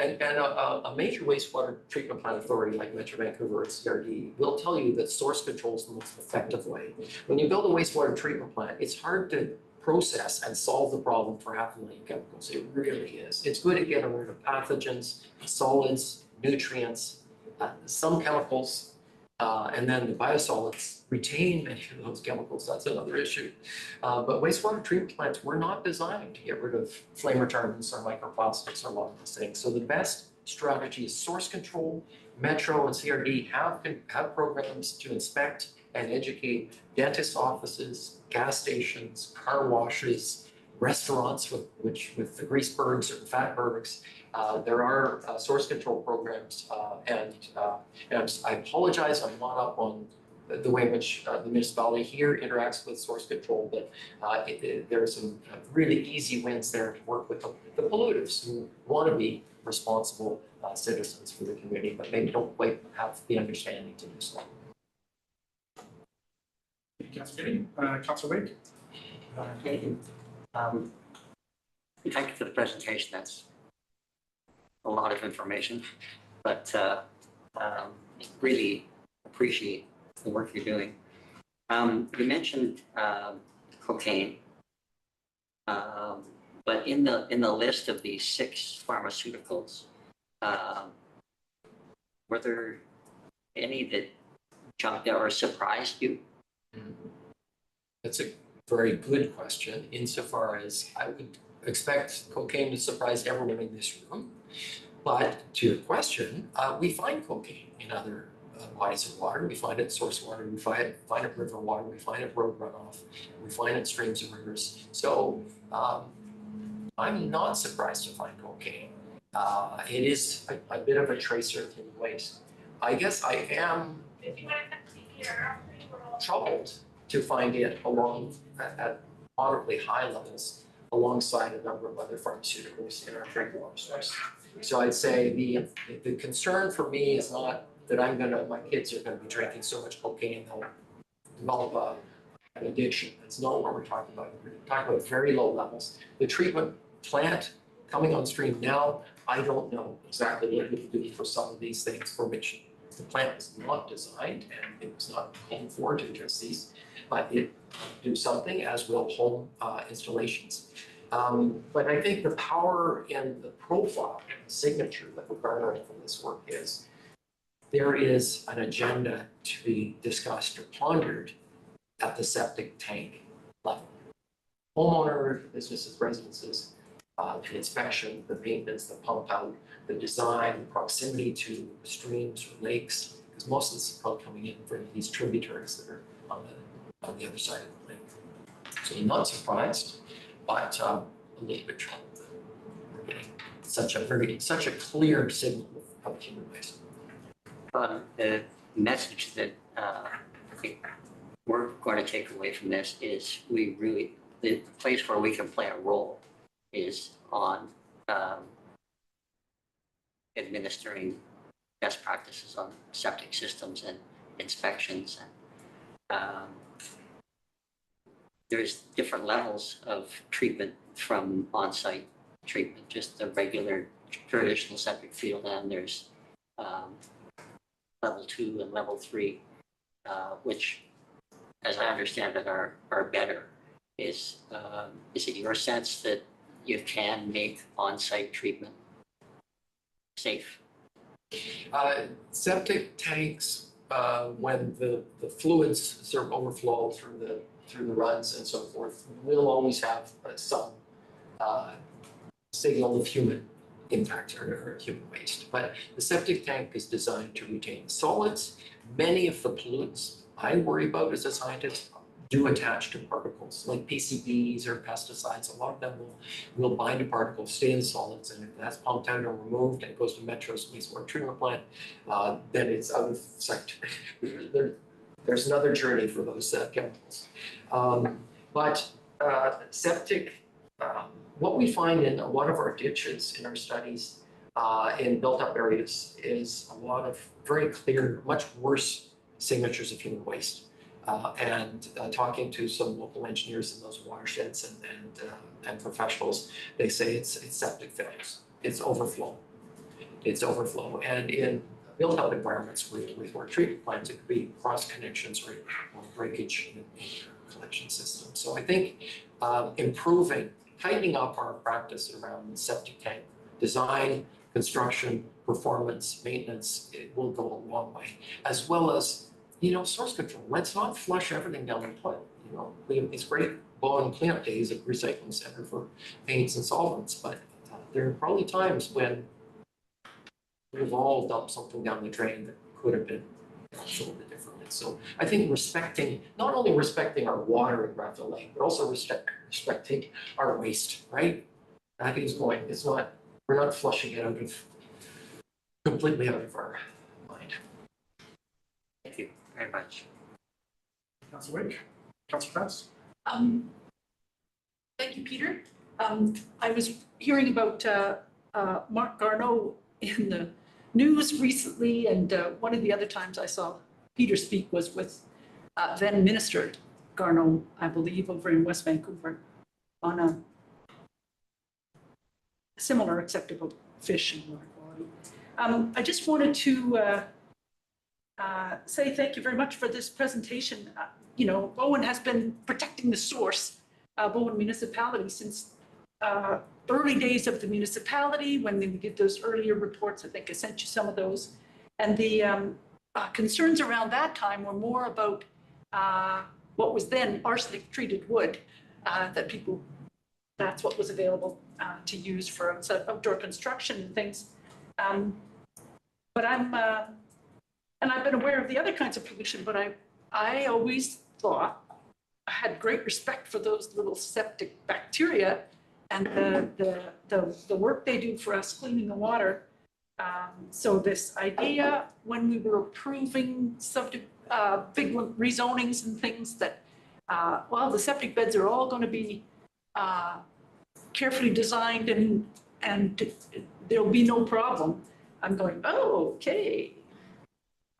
and a major wastewater treatment plant authority like Metro Vancouver or CRD will tell you that source control is the most effective way. When you build a wastewater treatment plant, it's hard to process and solve the problem for 500,000 chemicals. It really is. It's good at getting rid of pathogens, solids, nutrients, some chemicals, and then the biosolids retain many of those chemicals. That's another issue. But wastewater treatment plants were not designed to get rid of flame retardants or microplastics or a lot of those things. So the best strategy is source control. Metro and CRD have programs to inspect and educate dentist offices, gas stations, car washes, restaurants with the grease bergs or the fat bergs. There are source control programs, and I apologize, I'm not up on the way in which the municipality here interacts with source control, but there are some really easy wins there to work with the polluters who want to be responsible citizens for the community, but maybe don't quite have the understanding to do so. Councilor Giddey, Councilor Wake. Thank you. Thank you for the presentation. That's a lot of information, but really appreciate the work you're doing. You mentioned cocaine, but in the list of these 6 pharmaceuticals, were there any that jumped out or surprised you? That's a very good question, insofar as I would expect cocaine to surprise everyone in this room. But to your question, we find cocaine in other bodies of water. We find it in source water, we find it in river water, we find it road runoff, we find it in streams and rivers. So I'm not surprised to find cocaine. It is a bit of a tracer of human waste. I guess I am troubled to find it at moderately high levels alongside a number of other pharmaceuticals in our drinking water source. So I'd say the concern for me is not that my kids are gonna be drinking so much cocaine they'll develop an addiction. That's not what we're talking about. We're talking about very low levels. The treatment plant coming on stream now, I don't know exactly what it will do for some of these things for which the plant was not designed and it was not called for to address these, but it do something, as will home installations. But I think the power in the profile and the signature that we're garnering from this work is there is an agenda to be discussed or pondered at the septic tank level. Homeowner, businesses, residences, the inspection, the maintenance, the pump out, the design, the proximity to streams or lakes, because most of this is probably coming in from these tributaries that are on the other side of the lake. So I'm not surprised, but a little bit troubled that we're getting such a clear signal of human waste. The message that I think we're going to take away from this is the place where we can play a role is on administering best practices on septic systems and inspections. And there's different levels of treatment from on-site treatment, just the regular traditional septic field, and there's level 2 and level 3, which, as I understand it, are better. Is it your sense that you can make on-site treatment safe? Septic tanks, when the fluids sort of overflow through the runs and so forth, will always have some signal of human impact or human waste. But the septic tank is designed to retain solids. Many of the pollutants I worry about as a scientist do attach to particles, like PCBs or pesticides. A lot of them will bind to particles, stay in solids, and if that's pumped out or removed and it goes to Metro's wastewater treatment plant, then it's out of sight. There's another journey for those chemicals. But septic, what we find in a lot of our ditches in our studies in built-up areas is a lot of very clear, much worse signatures of human waste. And talking to some local engineers in those watersheds and professionals, they say it's septic failures, it's overflow. And in built-up environments with water treatment plants, it could be cross connections or breakage in the collection system. So I think tightening up our practice around septic tank design, construction, performance, maintenance, it will go a long way, as well as source control. Let's not flush everything down the toilet. We have these great blow and cleanup days at Recycling Center for paints and solvents, but there are probably times when we've all dumped something down the drain that could have been done a little bit differently. So I think not only respecting our water in Granville Lake, but also respecting our waste, right? That is we're not flushing it completely out of our mind. Thank you very much. Councilor Wake, Councilor Krantz. Thank you, Peter. I was hearing about Mark Garneau in the news recently, and one of the other times I saw Peter speak was with then Minister Garneau, I believe, over in West Vancouver on a similar acceptable fish and water quality. I just wanted to say thank you very much for this presentation. Bowen has been protecting the source, Bowen municipality, since early days of the municipality, when we did those earlier reports. I think I sent you some of those. And the concerns around that time were more about what was then arsenic treated wood, that's what was available to use for outdoor construction and things. But and I've been aware of the other kinds of pollution, but I always thought I had great respect for those little septic bacteria and the work they do for us cleaning the water. So this idea when we were approving big rezonings and things that, the septic beds are all going to be carefully designed and there'll be no problem. I'm going, oh, okay.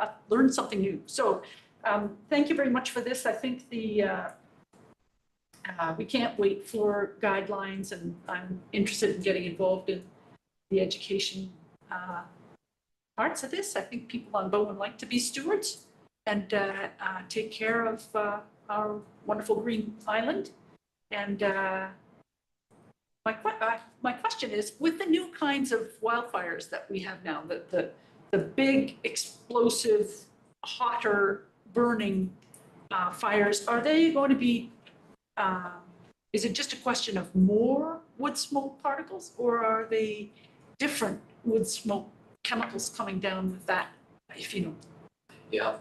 I've learned something new. So thank you very much for this. I think the We can't wait for guidelines, and I'm interested in getting involved in the education parts of this. I think people on Bowen like to be stewards and take care of our wonderful green island. And my question is, with the new kinds of wildfires that we have now, the big explosive, hotter burning fires, are they going to be, is it just a question of more wood smoke particles, or are they different wood smoke chemicals coming down with that, if you know? Yeah,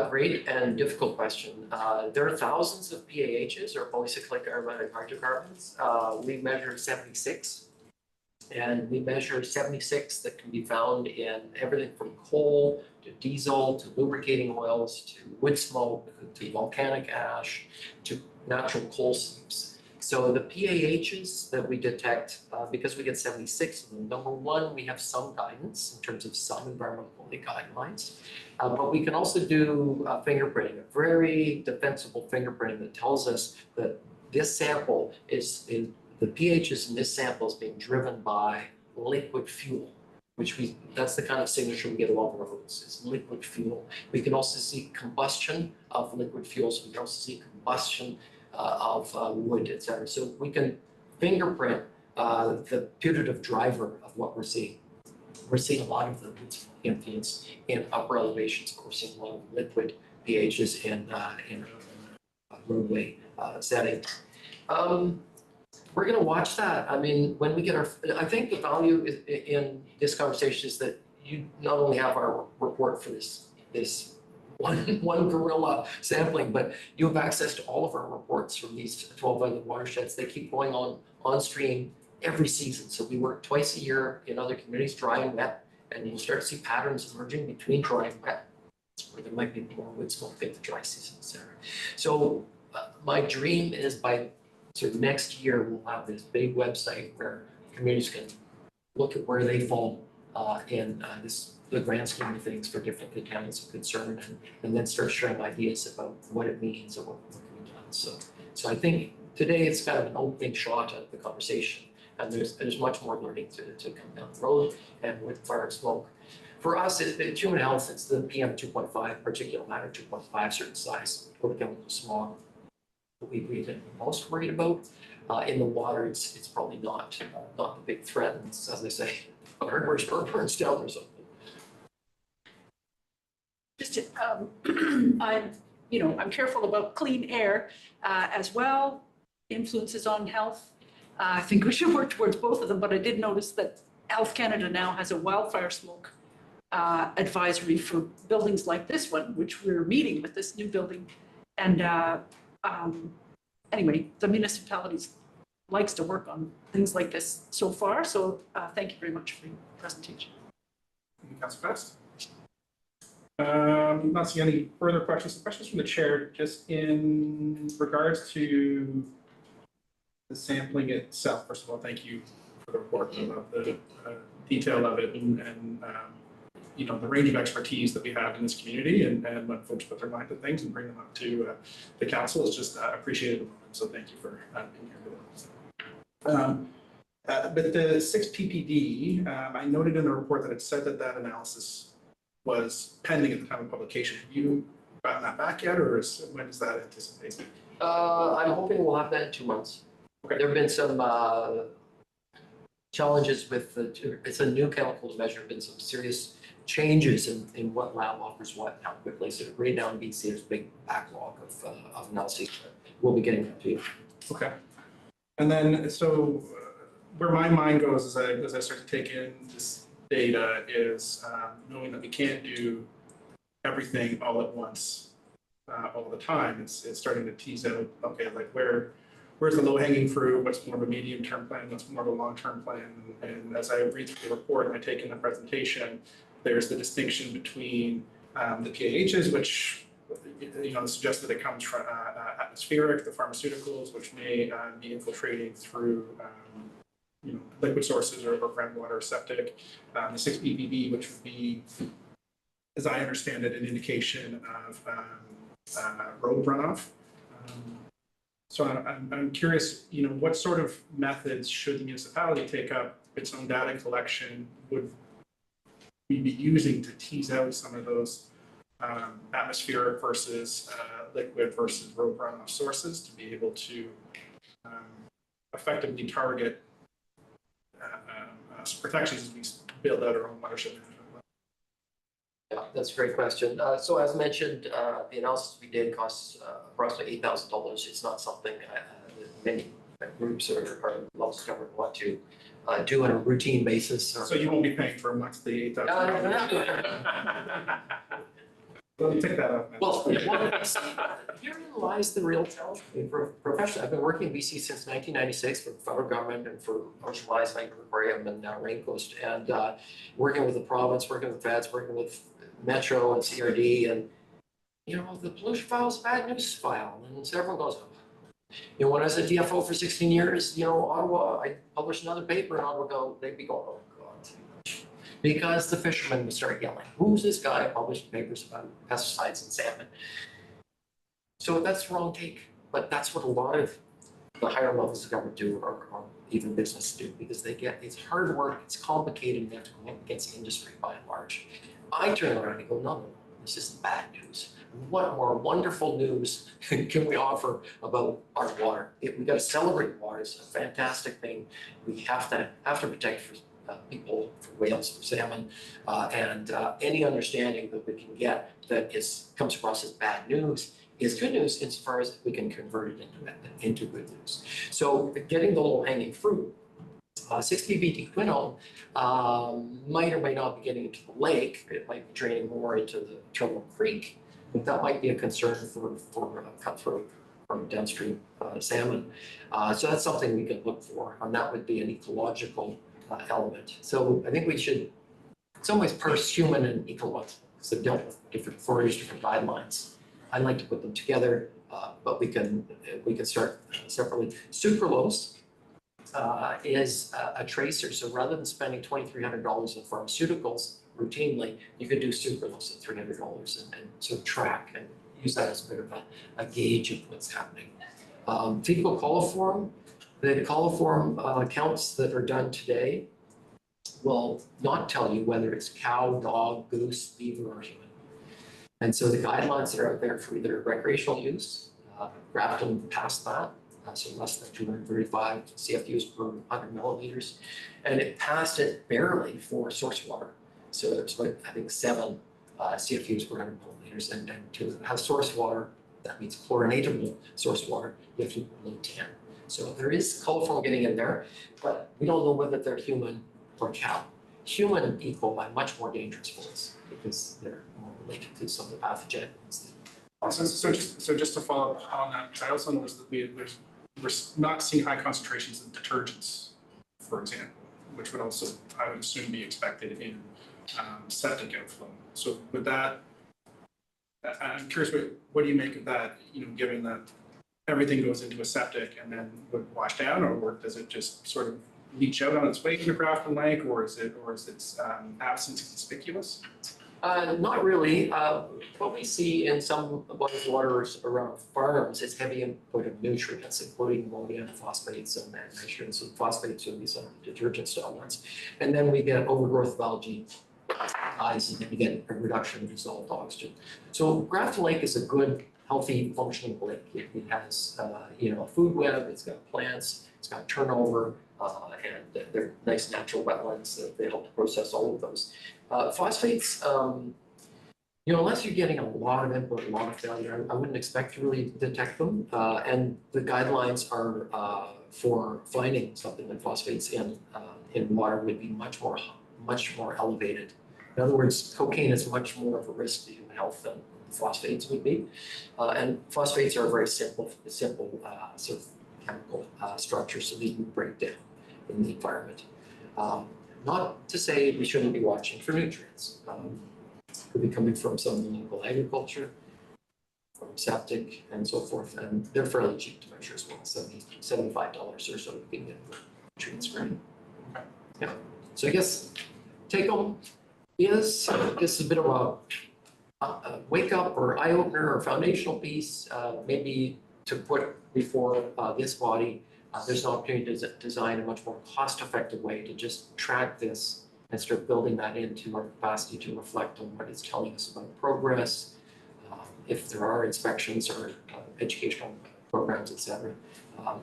great and difficult question. There are thousands of PAHs, or polycyclic aromatic hydrocarbons. We measured 76, and we measured 76 that can be found in everything from coal to diesel to lubricating oils to wood smoke to volcanic ash to natural coal seeps. So the PAHs that we detect, because we get 76 of them, number one, we have some guidance in terms of some environmental quality guidelines, but we can also do fingerprinting, a very defensible fingerprinting that tells us that this sample the pHs in this sample is being driven by liquid fuel, that's the kind of signature we get along the roads, is liquid fuel. We can also see combustion of liquid fuels. We can also see combustion of wood, et cetera. So we can fingerprint the putative driver of what we're seeing. We're seeing a lot of the wood smoke influence in upper elevations. Of course, seeing a lot of liquid pHs in roadway setting. We're going to watch that. I mean, when we get I think the value in this conversation is that you not only have our report for this one gorilla sampling, but you have access to all of our reports from these 12 other watersheds. They keep going on stream every season. So we work twice a year in other communities, dry and wet, and you start to see patterns emerging between dry and wet, where there might be more wood smoke in the dry season, et cetera. So my dream is by sort of next year, we'll have this big website where communities can look at where they fall in the grand scheme of things for different contaminants of concern, and then start sharing ideas about what it means and what can be done. So I think today it's kind of an opening shot at the conversation, and there's much more learning to come down the road. And with fire and smoke, for us, it's human health. It's the PM 2.5, particulate matter 2.5, certain size, chemical smog that we really most worried about. In the water, it's probably not the big threat. It's, as they say, hardware store burns down or something. Just, I'm careful about clean air as well, influences on health. I think we should work towards both of them, but I did notice that Health Canada now has a wildfire smoke advisory for buildings like this one, which we're meeting with this new building. And anyway, the municipalities likes to work on things like this so far. So thank you very much for your presentation. Thank you, Councillor Fest. Not seeing any further questions. Questions from the chair, just in regards to the sampling itself. First of all, thank you for the report about the detail of it and the range of expertise that we have in this community, and when folks put their mind to things and bring them up to the council is just appreciated. So thank you for being here today. But the 6 PPD, I noted in the report that it said that analysis was pending at the time of publication. Have you gotten that back yet, or when is that anticipated? I'm hoping we'll have that in 2 months. Okay. There have been some challenges with it's a new chemical to measure. There have been some serious changes in what lab offers what and how quickly. So right now in BC, there's a big backlog of analyses. We'll be getting that to you. Okay. And then, so where my mind goes as I start to take in this data is knowing that we can't do everything all at once, all the time. It's starting to tease out, okay, like where's the low-hanging fruit? What's more of a medium-term plan? What's more of a long-term plan? And as I read through the report and I take in the presentation, there's the distinction between the PAHs, which suggests that it comes from atmospheric, the pharmaceuticals, which may be infiltrating through liquid sources or groundwater or septic. The 6 ppb, which would be, as I understand it, an indication of road runoff. So I'm curious, what sort of methods should the municipality take up its own data collection? Would we be using to tease out some of those atmospheric versus liquid versus road runoff sources to be able to effectively target protections as we build out our own watershed management? Yeah, that's a great question. So as mentioned, the analysis we did costs approximately $8,000. It's not something that many groups or levels of government want to do on a routine basis. Or... So you won't be paying for a monthly $8,000? Let me take that up. Well, herein lies the real challenge for professionals. I've been working in BC since 1996 for the federal government and for Ocean Wise, Vancouver Aquarium, and now Raincoast, and working with the province, working with feds, working with Metro and CRD, and the pollution file is a bad news file, and so everyone goes, when I was a DFO for 16 years, Ottawa, I published another paper, and Ottawa they'd be going, oh God, because the fishermen would start yelling, who's this guy publishing papers about pesticides and salmon? So that's the wrong take, but that's what a lot of the higher levels of government do, or even business do, because it's hard work, it's complicated, and they have to go against the industry by and large. I turn around and go, no, this is bad news. What more wonderful news can we offer about our water? We got to celebrate water. It's a fantastic thing. We have to protect for people, for whales, for salmon, and any understanding that we can get that comes across as bad news is good news insofar as we can convert it into good news. So getting the low-hanging fruit, 60 BT-quinone might or might not be getting into the lake. It might be draining more into the Trillo Creek, but that might be a concern for cutthroat from downstream salmon. So that's something we could look for, and that would be an ecological element. So I think we should, in some ways, parse human and ecological, because they've dealt with different authorities, different guidelines. I like to put them together, but we can start separately. Sucralose is a tracer, so rather than spending $2,300 on pharmaceuticals routinely, you could do sucralose at $300 and sort of track and use that as a bit of a gauge of what's happening. Fecal coliform, the coliform counts that are done today will not tell you whether it's cow, dog, goose, beaver, or human. And so the guidelines that are out there for either recreational use, Grafton passed that, so less than 235 CFUs per 100 milliliters, and it passed it barely for source water. So there's about, I think, 7 CFUs per 100 milliliters, and to have source water, that means chlorinatable source water, you have to be below 10. So there is coliform getting in there, but we don't know whether they're human or cow. Human E. coli much more dangerous for us because they're more related to some of the pathogens. So just to follow up on that, I also noticed that we're not seeing high concentrations of detergents, for example, which would also, I would assume, be expected in septic outflow. So with that, I'm curious, what do you make of that, given that everything goes into a septic and then would wash down, or does it just sort of leach out on its way into Grafton Lake, or is its absence conspicuous? Not really. What we see in some bodies of waters around farms is heavy input of nutrients, including ammonia and phosphates and nitrogen. So phosphates would be some detergent style ones. And then we get overgrowth of algae, and then you get a reduction in dissolved oxygen. So Grafton Lake is a good, healthy, functioning lake. It has, a food web, it's got plants, it's got turnover, and they're nice natural wetlands that they help to process all of those. Phosphates, unless you're getting a lot of input, a lot of failure, I wouldn't expect to really detect them. And the guidelines are for finding something like phosphates in water would be much more elevated. In other words, cocaine is much more of a risk to human health than phosphates would be. And phosphates are a very simple sort of chemical structure, so they would break down in the environment. Not to say we shouldn't be watching for nutrients. Could be coming from some local agriculture, from septic, and so forth, and they're fairly cheap to measure as well, $75 or so you can get nutrient screening. Yeah. So I guess take home is this is a bit of a wake up or eye opener or foundational piece. Maybe to put before this body. There's an opportunity to design a much more cost-effective way to just track this and start building that into our capacity to reflect on what it's telling us about progress, if there are inspections or educational programs, et cetera.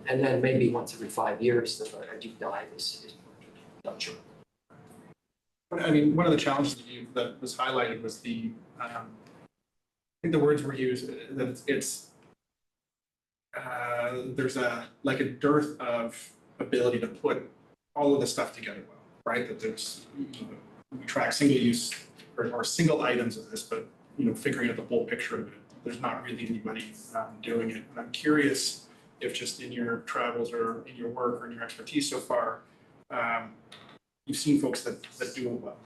And then maybe once every 5 years, a deep dive is not sure. I mean, one of the challenges that was highlighted was I think the words were used, that there's like a dearth of ability to put all of this stuff together well, right? That there's, we track single use or single items of this, but, figuring out the whole picture of it, there's not really anybody doing it. And I'm curious if just in your travels or in your work or in your expertise so far, you've seen folks that do it well.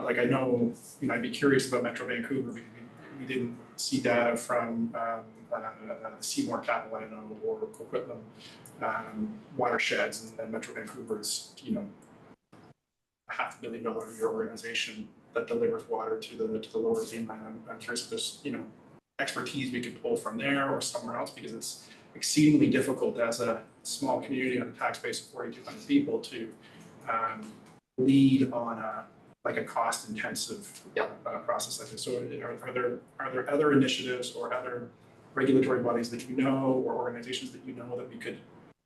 Like I know, I'd be curious about Metro Vancouver because we didn't see data from Seymour Capital, I know, or Coquitlam watersheds, and Metro Vancouver's, $500 million a year organization that delivers water to the lower mainland. I'm curious if there's, expertise we could pull from there or somewhere else, because it's exceedingly difficult as a small community on a tax base of 4,200 people to lead on a cost-intensive process like this. So are there other initiatives or other regulatory bodies that or organizations that that we could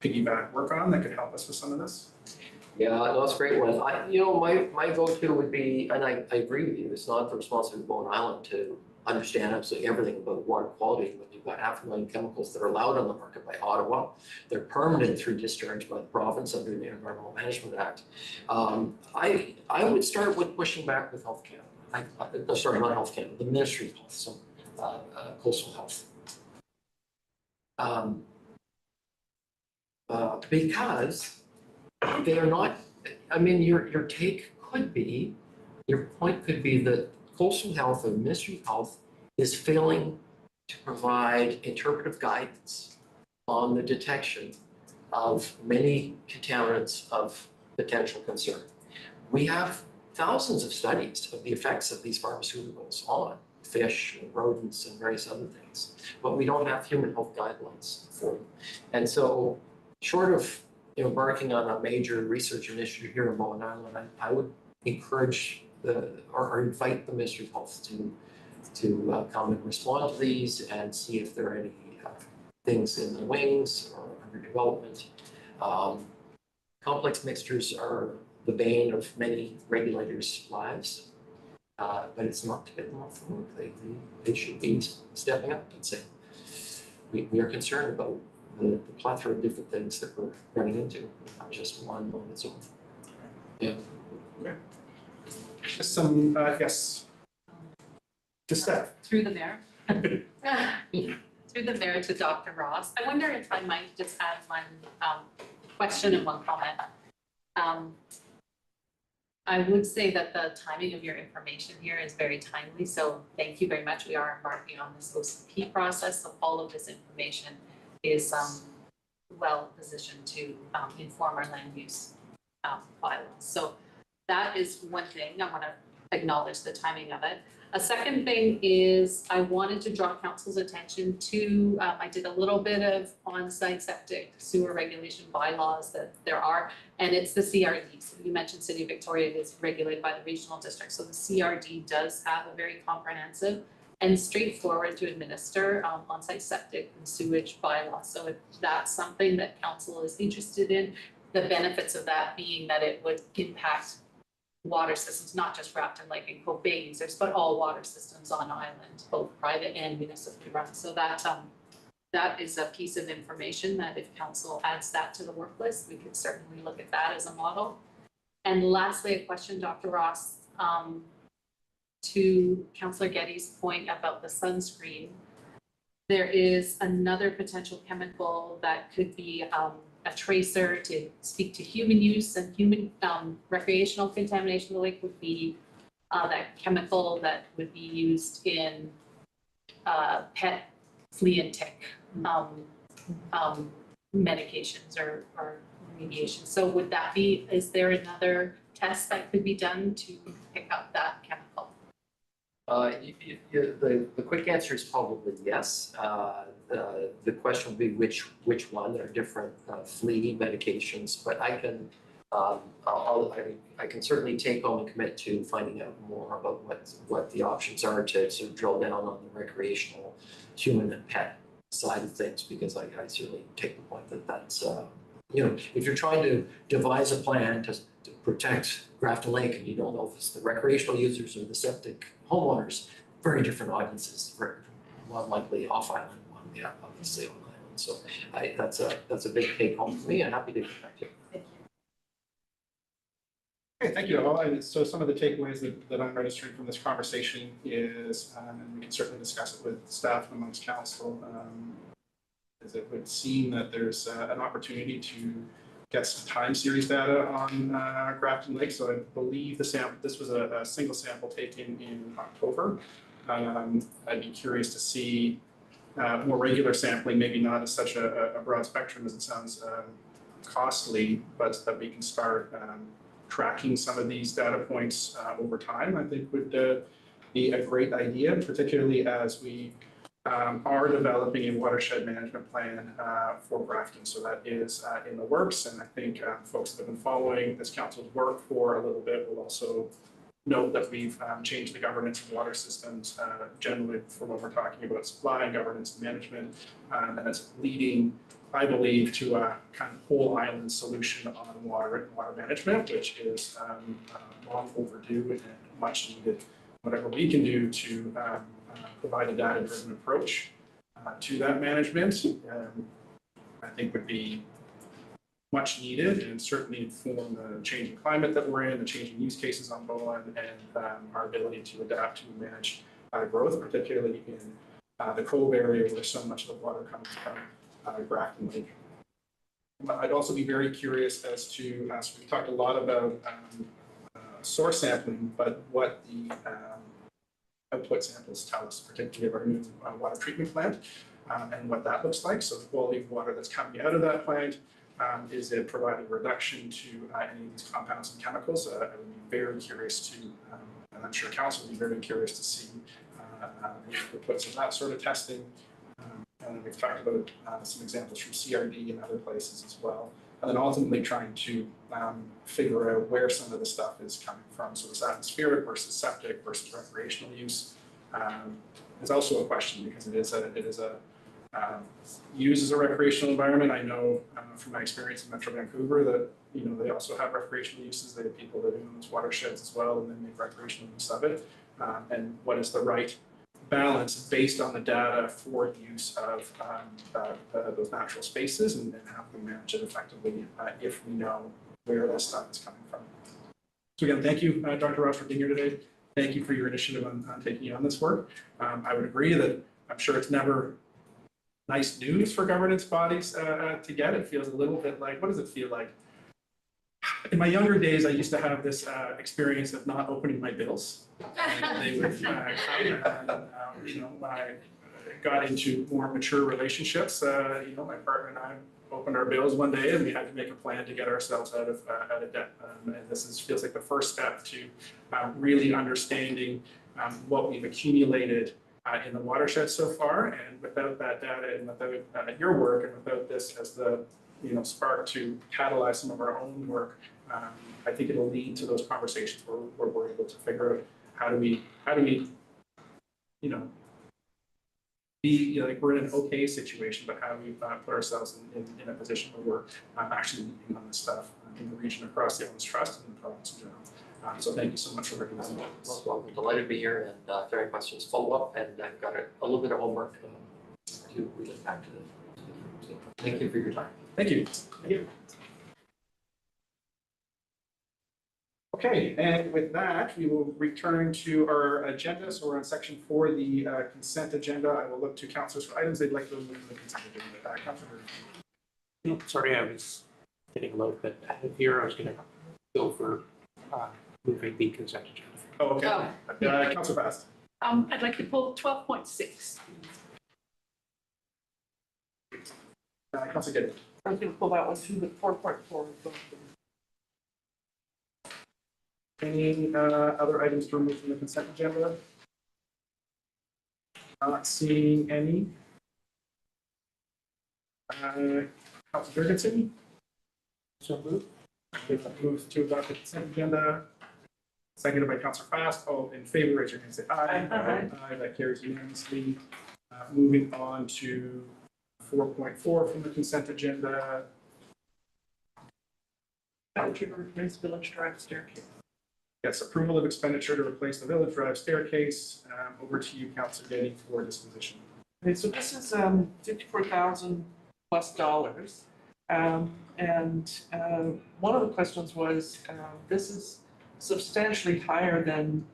piggyback work on that could help us with some of this? Yeah, no, that's a great one. My go-to would be, and I agree with you, it's not the responsibility of Bowen Island to understand absolutely everything about water quality, but you've got 500,000 chemicals that are allowed on the market by Ottawa. They're permitted through discharge by the province under the Environmental Management Act. I would start with pushing back with Health Canada. Sorry, not Health Canada, the Ministry of Health, so Coastal Health. Because they are not, your point could be that Coastal Health or Ministry of Health is failing to provide interpretive guidance on the detection of many contaminants of potential concern. We have thousands of studies of the effects of these pharmaceuticals on fish and rodents and various other things, but we don't have human health guidelines for them. And so, short of embarking on a major research initiative here in Bowen Island, I would encourage or invite the Ministry of Health to come and respond to these and see if there are any things in the wings or under development. Complex mixtures are the bane of many regulators' lives, but it's not to get them off the hook. They should be stepping up and saying, we are concerned about the plethora of different things that we're running into, not just one on its own. Yeah. Okay. Just some, yes. To Steph. Through the mayor. Through the mayor to Dr. Ross. I wonder if I might just add one question and one comment. I would say that the timing of your information here is very timely, so thank you very much. We are embarking on this OCP process, so all of this information is well positioned to inform our land use bylaws. So that is one thing. I want to acknowledge the timing of it. A second thing is I wanted to draw council's attention to, I did a little bit of on-site septic sewer regulation bylaws that there are, and it's the CRD. So you mentioned City of Victoria is regulated by the regional district. So the CRD does have a very comprehensive and straightforward to administer on-site septic and sewage bylaws. So if that's something that council is interested in, the benefits of that being that it would impact water systems, not just Grafton Lake and Cove Bay users, but all water systems on island, both private and municipally run. So that is a piece of information that if council adds that to the work list, we could certainly look at that as a model. And lastly, a question, Dr. Ross, to Councillor Getty's point about the sunscreen. There is another potential chemical that could be a tracer to speak to human use and human recreational contamination of the lake would be that chemical that would be used in pet flea and tick medications or remediation. So would that be, is there another test that could be done to pick up that chemical? The quick answer is probably yes. The question will be which one. There are different flea medications, but I can certainly take home and commit to finding out more about what the options are to sort of drill down on the recreational, human and pet side of things, because I certainly take the point that that's if you're trying to devise a plan to protect Grafton Lake and you don't know if it's the recreational users or the septic homeowners, very different audiences, one likely off island, one obviously on island. So that's a big take home for me. I'm happy to get back to you. Okay, thank you all. And so some of the takeaways that I'm registering from this conversation is, and we can certainly discuss it with staff and amongst council, is it would seem that there's an opportunity to get some time series data on Grafton Lake. So I believe this was a single sample taken in October. I'd be curious to see more regular sampling, maybe not as such a broad spectrum as it sounds costly, but that we can start tracking some of these data points over time, I think would be a great idea, particularly as we are developing a watershed management plan for Grafton. So that is in the works, and I think folks that have been following this council's work for a little bit will also note that we've changed the governance of water systems generally for when we're talking about supply and governance and management, and it's leading, I believe, to a kind of whole island solution on water and water management, which is long overdue and much needed. Whatever we can do to provide a data-driven approach to that management, I think would be much needed and certainly inform the changing climate that we're in, the changing use cases on Bowen, and our ability to adapt to manage growth, particularly in the Cove area where so much of the water comes from Grafton Lake. I'd also be very curious as to, so we talked a lot about source sampling, but what the output samples tell us, particularly of our new water treatment plant and what that looks like. So the quality of water that's coming out of that plant, is it providing reduction to any of these compounds and chemicals? I would be very curious to, and I'm sure council would be very curious to see the outputs of that sort of testing. And we've talked about some examples from CRD and other places as well. And then ultimately trying to figure out where some of the stuff is coming from. So it's atmospheric versus septic versus recreational use. It's also a question because it is a used as a recreational environment. I know from my experience in Metro Vancouver that they also have recreational uses. They have people living in those watersheds as well, and then make recreational use of it. And what is the right balance based on the data for use of those natural spaces, and how we manage it effectively if we know where this stuff is coming from. So again, thank you, Dr. Ross, for being here today. Thank you for your initiative on taking on this work. I would agree that I'm sure it's never nice news for governance bodies to get. It feels a little bit like, what does it feel like? In my younger days, I used to have this experience of not opening my bills. They would come, and I got into more mature relationships. My partner and I opened our bills one day, and we had to make a plan to get ourselves out of debt. And this feels like the first step to really understanding what we've accumulated in the watershed so far. And without that data, and without your work, and without this as the spark to catalyze some of our own work, I think it'll lead to those conversations where we're able to figure out how do we be like we're in an okay situation, but how do we put ourselves in a position where we're actually leading on this stuff in the region, across the Islands Trust, and the province in general. So thank you so much for recognizing that. Most welcome, delighted to be here, and if there are any questions, follow up, and I've got a little bit of homework to relate back to the group. So thank you for your time. Thank you. Thank you. Okay, and with that, we will return to our agenda. So we're on section 4, the consent agenda. I will look to councillors for items they'd like to remove from the consent agenda. Councillor. Sorry, I was getting a little bit ahead here. I was going to go for moving the consent agenda. Oh, okay. Councillor Fast. I'd like to pull 12.6. Councillor Gibb. I was gonna pull that one too, but 4.4 is going to. Any other items to remove from the consent agenda? Not seeing any. Councilor Jurgensen? So moved. Moves to adopt the consent agenda. Seconded by Councilor Fast. All in favor, raise your hand, say aye. Aye. Aye, that carries unanimously. Moving on to 4.4 from the consent agenda. Voucher to replace Village Drive staircase. Yes, approval of expenditure to replace the Village Drive staircase. Over to you, Councilor Getty, for disposition. Okay, so this is $54,000 plus dollars. And one of the questions was, this is substantially higher than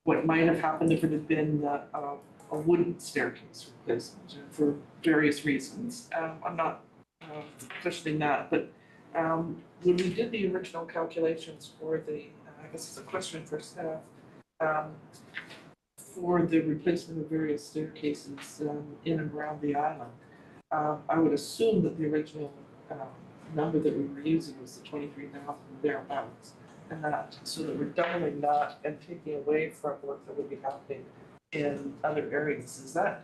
what might have happened if it had been a wooden staircase replacement for various reasons. I'm not questioning that, but when we did the original calculations for the, I guess it's a question for staff, for the replacement of various staircases in and around the island, I would assume that the original number that we were using was the 23,000 thereabouts. And that, so that we're doubling that and taking away from work that would be happening in other areas. Does that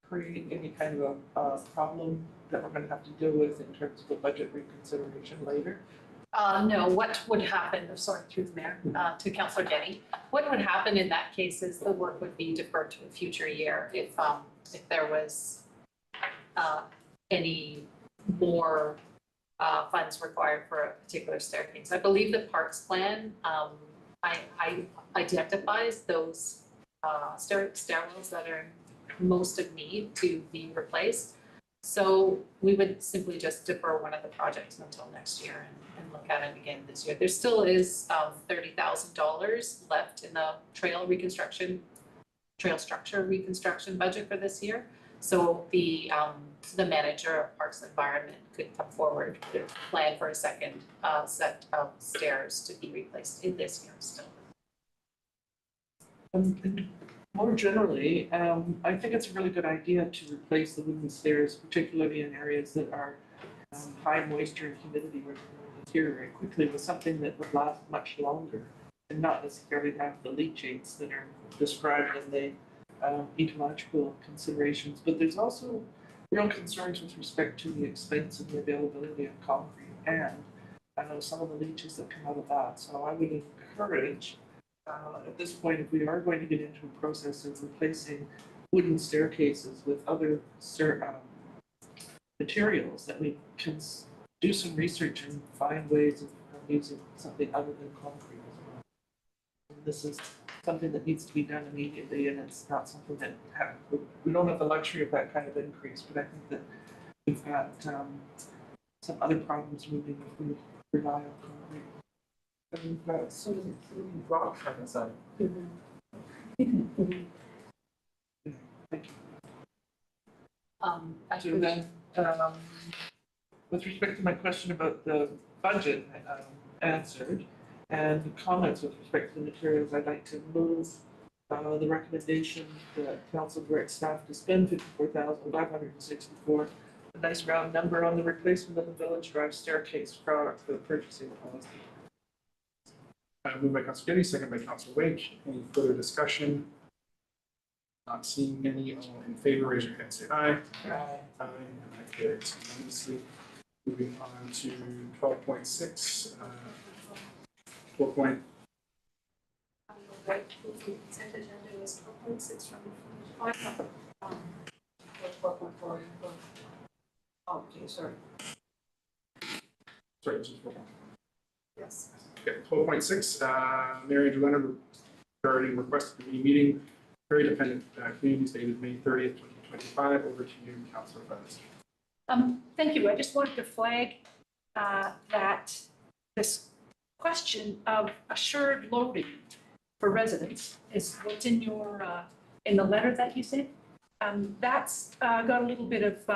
create any kind of a problem that we're gonna have to deal with in terms of a budget reconsideration later? No, what would happen, sorry, through the mayor, to Councillor Getty, what would happen in that case is the work would be deferred to a future year if there was any more funds required for a particular staircase. I believe the parks plan identifies those stairwells that are most of need to be replaced. So we would simply just defer one of the projects until next year and look at it again this year. There still is $30,000 left in the trail structure reconstruction budget for this year. So the manager of Parks and Environment could come forward with a plan for a second set of stairs to be replaced in this year still. And more generally, I think it's a really good idea to replace the wooden stairs, particularly in areas that are high moisture and humidity where they deteriorate quickly, with something that would last much longer and not necessarily have the leachates that are described in the ecological considerations. But there's also real concerns with respect to the expense and the availability of concrete and some of the leaches that come out of that. So I would encourage at this point, if we are going to get into a process of replacing wooden staircases with other materials, that we can do some research and find ways of using something other than concrete as well. And this is something that needs to be done immediately, and it's not something that we don't have the luxury of that kind of increase, but I think that we've got some other problems moving if we rely on concrete. And we've got so many rock on the side. Thank you. So then, with respect to my question about the budget, answered, and the comments with respect to the materials, I'd like to move the recommendation that council direct staff to spend $54,564, a nice round number, on the replacement of the Village Drive staircase product for the purchasing policy. Moved by Councilor Getty, second by Councilor Wake. Any further discussion? Not seeing any. All in favor, raise your hand, say aye. Aye. And that carries unanimously. Moving on to 12.6. 4. Right, the consent agenda is 4.6 from 4.4. Oh, okay, sorry. Sorry, this is 4. Yes. Okay, 12.6, Mary Andrew Leonard regarding request for committee meeting, very dependent communities dated May 30th, 2025. Over to you, Councilor Fast. Thank you. I just wanted to flag that this question of assured loading for residents is what's in your in the letter that you sent. That's got a little bit of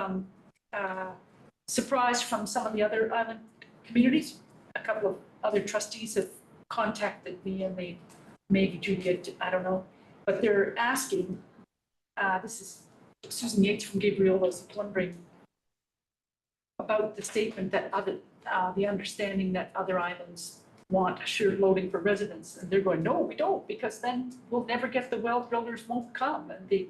surprise from some of the other island communities. A couple of other trustees have contacted me, and they maybe Juliet, I don't know, but they're asking. This is Susan Yates from Gabriel was wondering about the statement that the understanding that other islands want assured loading for residents, and they're going, no, we don't, because then we'll never get the well drillers won't come, and the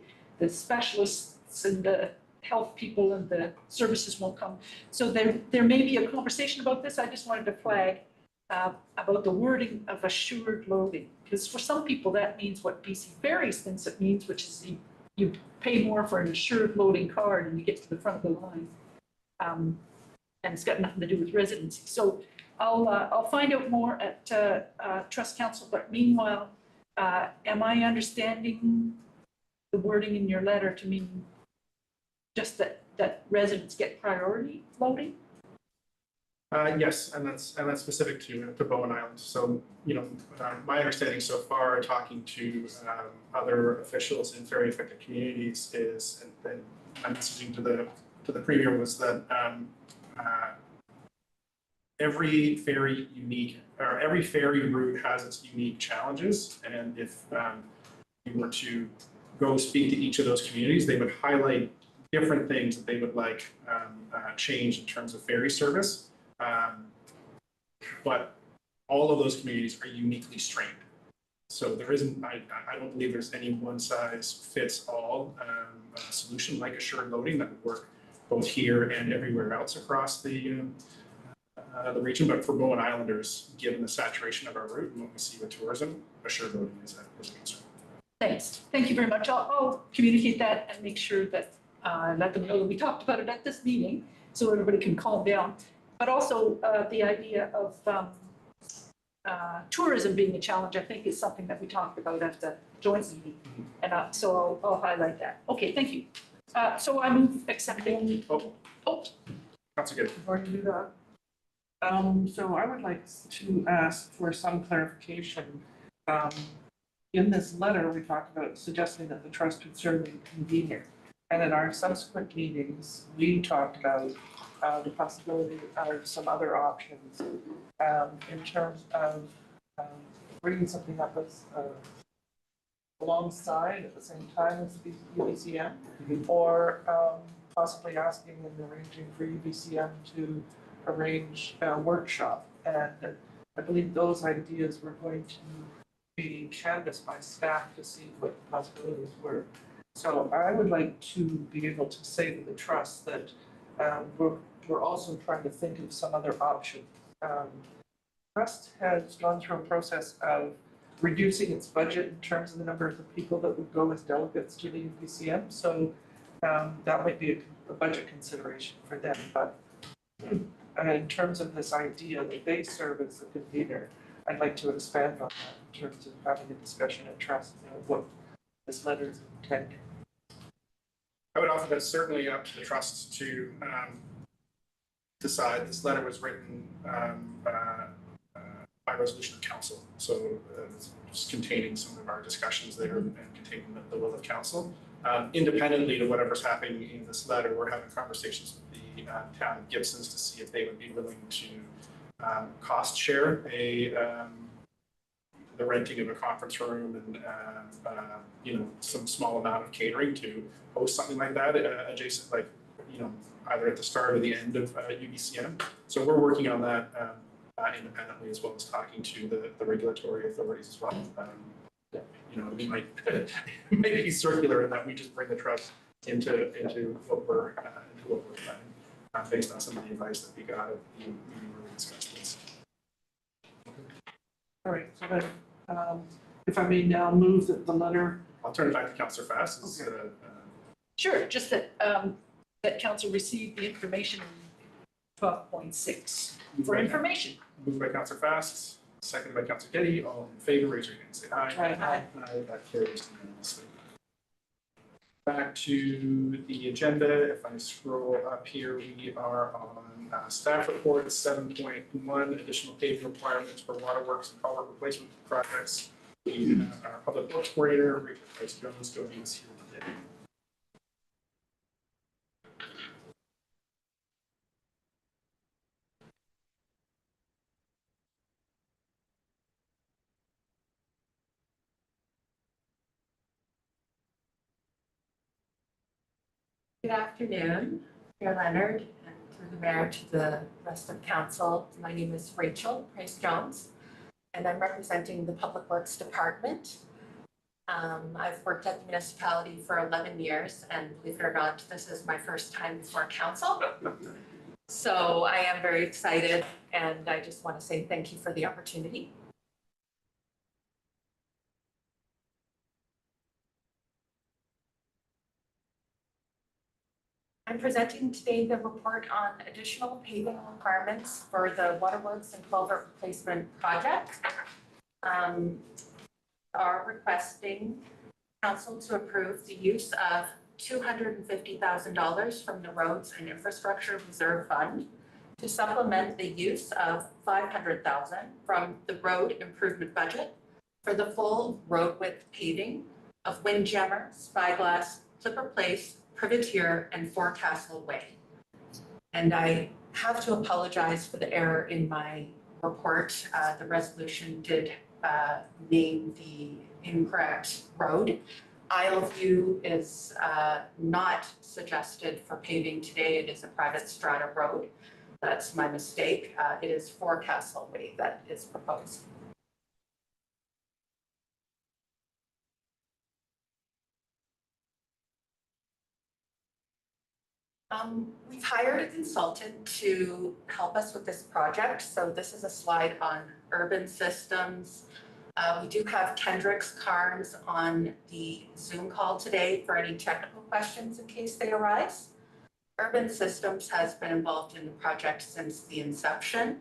specialists and the health people and the services won't come. So there may be a conversation about this. I just wanted to flag about the wording of assured loading, because for some people that means what BC Ferries thinks it means, which is you pay more for an assured loading card and you get to the front of the line. And it's got nothing to do with residency. So I'll find out more at Trust Council, but meanwhile, am I understanding the wording in your letter to mean just that residents get priority loading? Yes, and that's specific to Bowen Island. So, my understanding so far, talking to other officials in ferry affected communities is, and my messaging to the premier was that every ferry route has its unique challenges, and if you were to go speak to each of those communities, they would highlight different things that they would like change in terms of ferry service. But all of those communities are uniquely strained. So there isn't, I don't believe there's any one size fits all solution like assured loading that would work both here and everywhere else across the region. But for Bowen Islanders, given the saturation of our route and what we see with tourism, assured loading is a concern. Thanks. Thank you very much. I'll communicate that and make sure that let them know that we talked about it at this meeting so everybody can calm down. But also the idea of tourism being a challenge, I think, is something that we talked about at the joint meeting. And so I'll highlight that. Okay, thank you. So I move accepting. Oh, That's a good. Before you do that, so I would like to ask for some clarification. In this letter, we talked about suggesting that the trust would serve as a convener. And in our subsequent meetings, we talked about the possibility of some other options in terms of bringing something up as alongside at the same time as the UBCM, or possibly asking and arranging for UBCM to arrange a workshop. And I believe those ideas were going to be canvassed by staff to see what the possibilities were. So I would like to be able to say to the trust that we're also trying to think of some other option. Trust has gone through a process of reducing its budget in terms of the number of the people that would go as delegates to the UBCM. So that might be a budget consideration for them. But in terms of this idea that they serve as the convener, I'd like to expand on that in terms of having a discussion at trust of what this letter is intended. I would offer that it's certainly up to the trust to decide. This letter was written by resolution of council, so it's just containing some of our discussions there and containing the will of council. Independently to whatever's happening in this letter, we're having conversations with the town of Gibsons to see if they would be willing to cost share the renting of a conference room and some small amount of catering to host something like that adjacent, like either at the start or the end of UBCM. So we're working on that independently, as well as talking to the regulatory authorities as well. We might be circular in that we just bring the trust into what we're planning based on some of the advice that we got at the meeting where we discussed this. All right, so then, if I may now move that the letter. I'll turn it back to Councillor Fass. Okay. sure. Just that that council received the information in 12.6 for information. Moved by Councillor Fass, seconded by Councillor Getty. All in favor, raise your hand and say aye. Aye. Aye, that carries unanimously. Back to the agenda. If I scroll up here, we are on staff report 7.1, additional paving requirements for waterworks and culvert replacement projects. We have our public works coordinator, Rachel Price-Jones, joining us here today. Good afternoon, Chair Leonard, and through the mayor to the rest of council. My name is Rachel Price-Jones. and I'm representing the Public Works Department. I've worked at the municipality for 11 years, and believe it or not, this is my first time before council. So I am very excited, and I just want to say thank you for the opportunity. I'm presenting today the report on additional paving requirements for the waterworks and culvert replacement project. Are requesting council to approve the use of $250,000 from the Roads and Infrastructure Reserve Fund to supplement the use of $500,000 from the road improvement budget for the full road width paving of Windjammer, Spyglass, Clipper Place, Privateer, and Forecastle Way. And I have to apologize for the error in my report. The resolution did name the incorrect road. Isleview is not suggested for paving today. It is a private strata road. That's my mistake. It is Forecastle Way that is proposed. We've hired a consultant to help us with this project. So this is a slide on urban systems. We do have Kendricks Carnes on the Zoom call today for any technical questions in case they arise. Urban Systems has been involved in the project since the inception,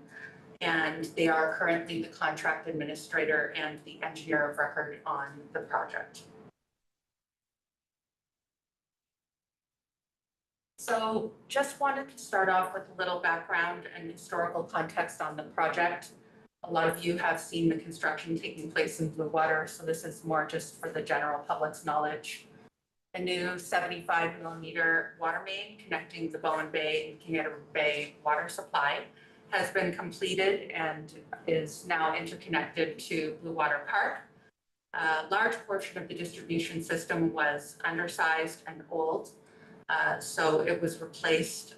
and they are currently the contract administrator and the engineer of record on the project. So just wanted to start off with a little background and historical context on the project. A lot of you have seen the construction taking place in Blue Water, so this is more just for the general public's knowledge. A new 75 millimeter water main connecting the Bowen Bay and King Edward Bay water supply has been completed and is now interconnected to Blue Water Park. A large portion of the distribution system was undersized and old. So it was replaced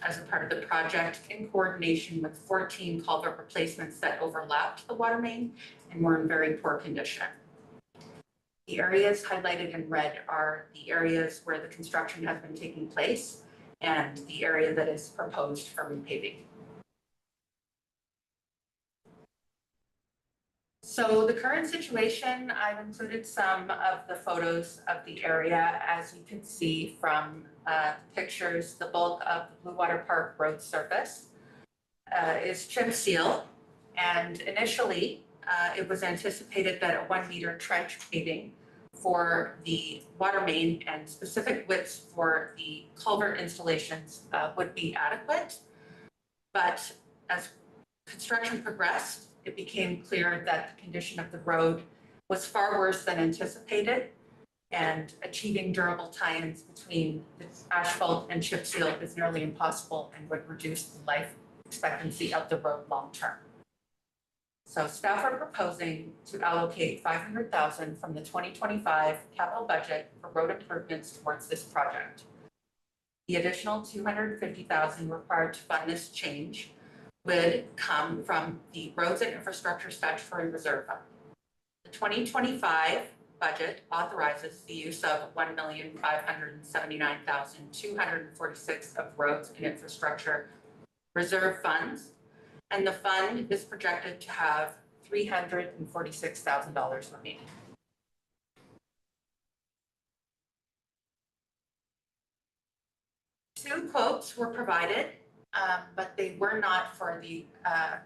as a part of the project in coordination with 14 culvert replacements that overlapped the water main and were in very poor condition. The areas highlighted in red are the areas where the construction has been taking place and the area that is proposed for repaving. So the current situation, I've included some of the photos of the area. As you can see from the pictures, the bulk of the Blue Water Park road surface is chip seal. And initially, it was anticipated that a 1 meter trench paving for the water main and specific widths for the culvert installations would be adequate. But as construction progressed, it became clear that the condition of the road was far worse than anticipated, and achieving durable tie-ins between the asphalt and chip seal is nearly impossible and would reduce the life expectancy of the road long term. So staff are proposing to allocate $500,000 from the 2025 capital budget for road improvements towards this project. The additional $250,000 required to fund this change would come from the Roads and Infrastructure Statutory Reserve Fund. The 2025 budget authorizes the use of $1,579,246 of roads and infrastructure reserve funds, and the fund is projected to have $346,000 remaining. Two quotes were provided, but they were not for the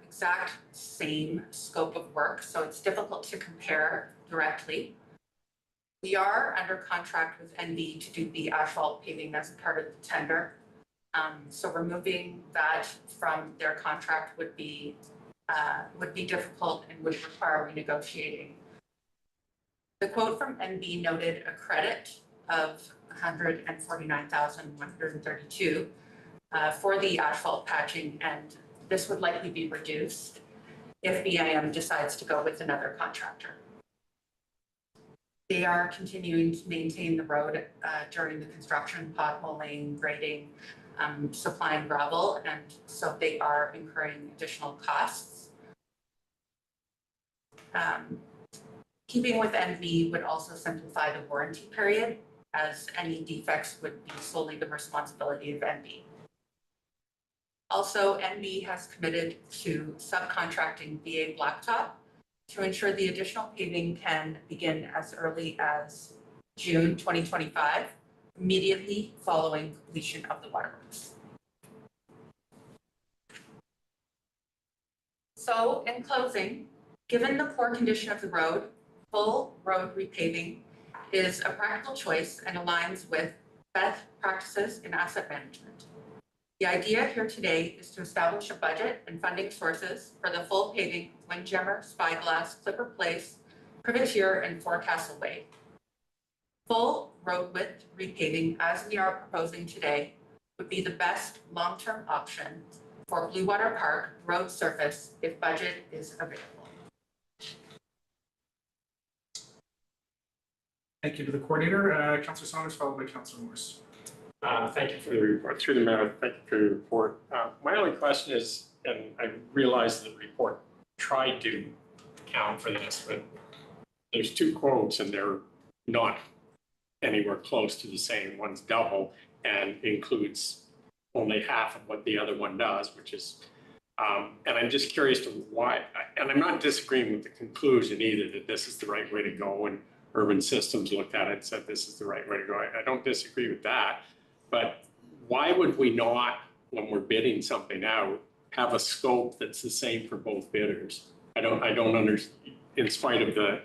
exact same scope of work, so it's difficult to compare directly. We are under contract with NV to do the asphalt paving as a part of the tender. So removing that from their contract would be difficult and would require renegotiating. The quote from NV noted a credit of $149,132 for the asphalt patching, and this would likely be reduced if BIM decides to go with another contractor. They are continuing to maintain the road during the construction, potholing, grading, supplying gravel, and so they are incurring additional costs. Keeping with NB would also simplify the warranty period, as any defects would be solely the responsibility of NB. Also, NB has committed to subcontracting VA Blacktop to ensure the additional paving can begin as early as June 2025, immediately following completion of the waterworks. So in closing, given the poor condition of the road, full road repaving is a practical choice and aligns with best practices in asset management. The idea here today is to establish a budget and funding sources for the full paving of Windjammer, Spyglass, Clipper Place, Privateer, and Forecastle Way. Full road width repaving, as we are proposing today, would be the best long-term option for Blue Water Park road surface if budget is available. Thank you to the coordinator. Councillor Saunders, followed by Councillor Morse. Thank you for the report. Through the mayor, thank you for your report. My only question is, and I realize the report tried to account for this, but there's two quotes and they're not anywhere close to the same. One's double and includes only half of what the other one does, which is, and I'm just curious to why, and I'm not disagreeing with the conclusion either that this is the right way to go, and Urban Systems looked at it and said this is the right way to go. I don't disagree with that, but why would we not, when we're bidding something out, have a scope that's the same for both bidders? I don't understand, in spite of the,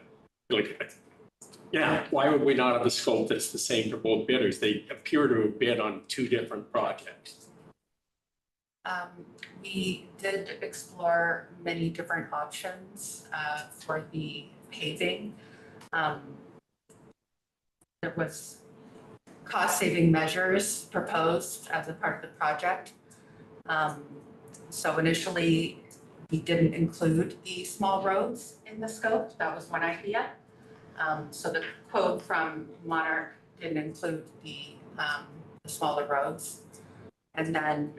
like, yeah, why would we not have a scope that's the same for both bidders? They appear to have bid on two different projects. We did explore many different options for the paving. There was cost-saving measures proposed as a part of the project. So initially, we didn't include the small roads in the scope. That was one idea. So the quote from Monarch didn't include the smaller roads. And then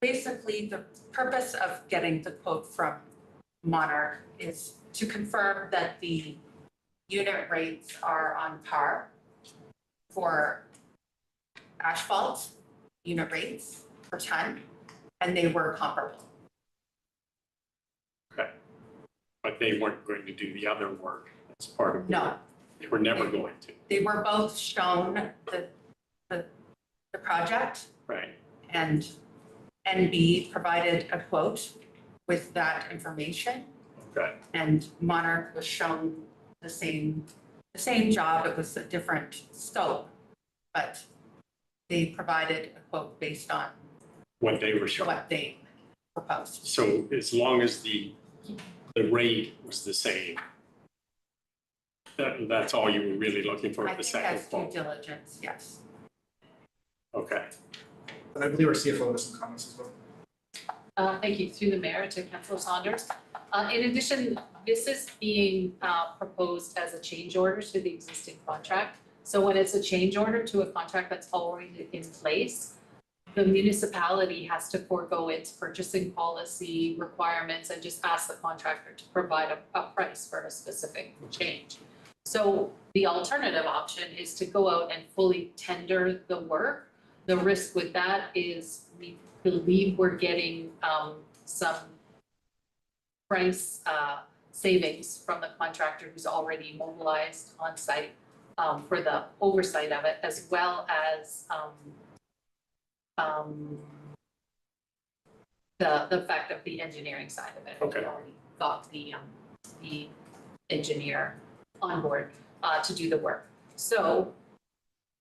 basically the purpose of getting the quote from Monarch is to confirm that the unit rates are on par for asphalt unit rates per ton, and they were comparable. Okay. But they weren't going to do the other work as part of it. No. They were never going to. They were both shown the project, Right. and NB provided a quote with that information. Okay. And Monarch was shown the same job. It was a different scope, but they provided a quote based on What they were showing. what they proposed. So as long as the rate was the same, that's all you were really looking for I at the think second that's due quote? diligence, yes. Okay. And I believe our CFO has some comments as well. Thank you. Through the mayor to Councillor Saunders. In addition, this is being proposed as a change order to the existing contract. So when it's a change order to a contract that's already in place, the municipality has to forego its purchasing policy requirements and just ask the contractor to provide a price for a specific change. So the alternative option is to go out and fully tender the work. The risk with that is we believe we're getting some price savings from the contractor who's already mobilized on site for the oversight of it, as well as the fact of the engineering side of it. Okay. We already got the engineer on board to do the work. So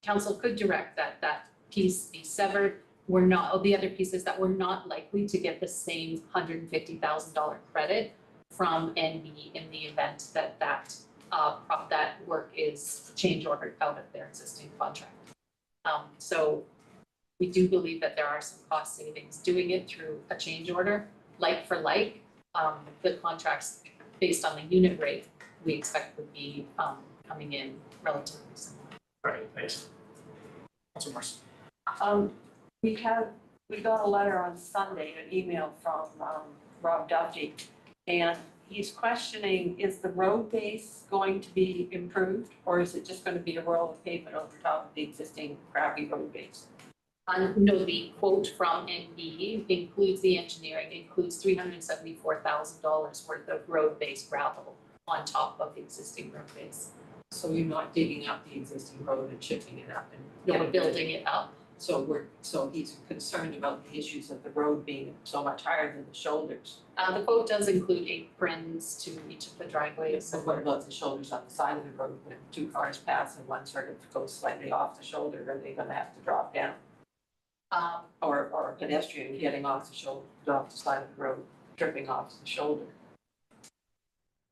council could direct that piece be severed. We're not, the other piece is that we're not likely to get the same $150,000 credit from NB in the event that work is change ordered out of their existing contract. So we do believe that there are some cost savings doing it through a change order, like for like. The contracts based on the unit rate we expect would be coming in relatively similar. All right, thanks. Councillor Morse. We got a letter on Sunday, an email from Rob Duffy, and he's questioning, is the road base going to be improved? Or is it just gonna be a roll of pavement over top of the existing crappy road base? No, the quote from NE includes the engineering, includes $374,000 worth of road-based gravel on top of the existing road base. So you're not digging up the existing road and chipping it up and. Yeah, building it up. So he's concerned about the issues of the road being so much higher than the shoulders. The quote does include aprons to each of the driveways. So what about the shoulders on the side of the road when two cars pass and one sort of goes slightly off the shoulder, are they gonna have to drop down? Or a pedestrian getting off the shoulder, off the side of the road, tripping off the shoulder.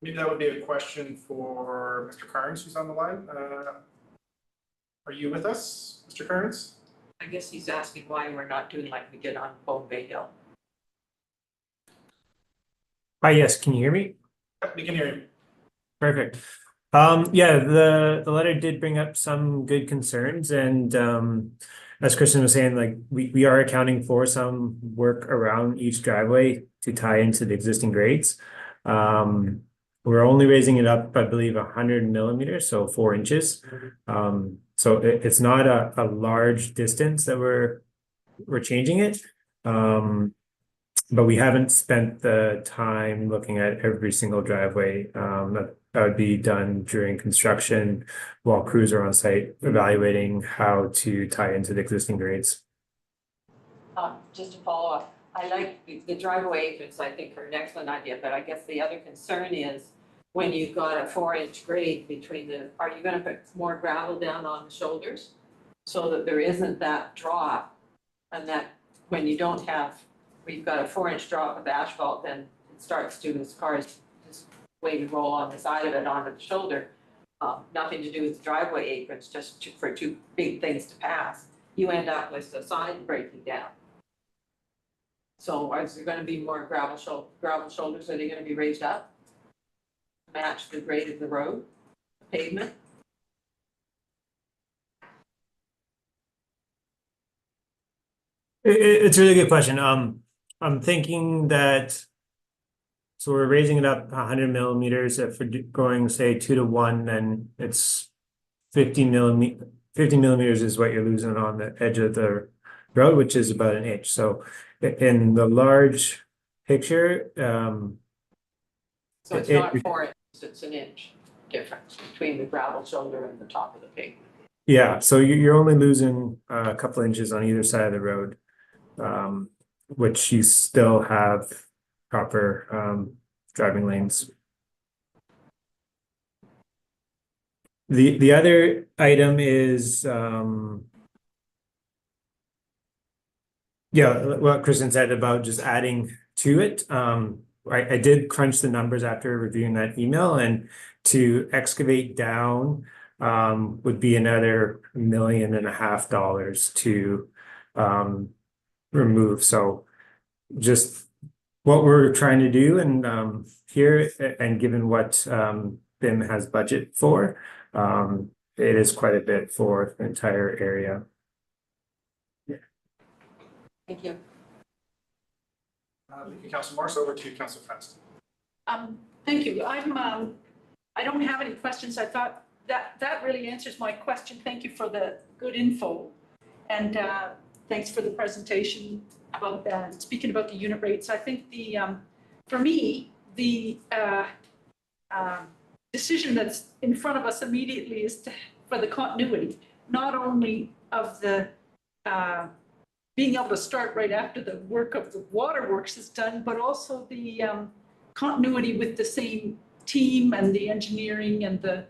Maybe that would be a question for Mr. Carnes, who's on the line. Are you with us, Mr. Carnes? I guess he's asking why we're not doing like we did on Bone Bay Hill. Hi, yes, can you hear me? We can hear you. Perfect. Yeah, the letter did bring up some good concerns, and as Kristen was saying, like we are accounting for some work around each driveway to tie into the existing grades. We're only raising it up, I believe, 100 millimeters, so 4 inches. So it's not a large distance that we're changing it. But we haven't spent the time looking at every single driveway. That would be done during construction while crews are on site evaluating how to tie into the existing grades. Just to follow up, I like the driveway aprons, I think are an excellent idea, but I guess the other concern is when you've got a 4-inch grade between are you gonna put more gravel down on the shoulders? So that there isn't that drop, and that when you don't have, we've got a 4-inch drop of asphalt, then it starts to, as cars just wave and roll on the side of it onto the shoulder. Nothing to do with the driveway aprons, just for two big things to pass. You end up with the side breaking down. So is there gonna be more gravel shoulders, are they gonna be raised up? Match the grade of the road, pavement? It's a really good question. I'm thinking that, so we're raising it up 100 millimeters. If we're going, say, 2 to 1, then it's 50 millimeters is what you're losing on the edge of the road, which is about 1 inch. So in the large picture, So it's not 4 inches, it's 1 inch difference between the gravel shoulder and the top of the pavement. yeah, so you're only losing a couple inches on either side of the road, which you still have proper driving lanes. The other item is yeah, what Kristen said about just adding to it. I did crunch the numbers after reviewing that email, and to excavate down would be another $1.5 million to remove. So just what we're trying to do, and here, and given what BIM has budget for, it is quite a bit for the entire area. Thank you. Thank you, Councilor Morris. Over to Councilor Fest. Thank you. I don't have any questions. I thought that really answers my question. Thank you for the good info. And thanks for the presentation about that. Speaking about the unit rates, I think for me, the decision that's in front of us immediately is for the continuity, not only of the being able to start right after the work of the waterworks is done, but also the continuity with the same team and the engineering and the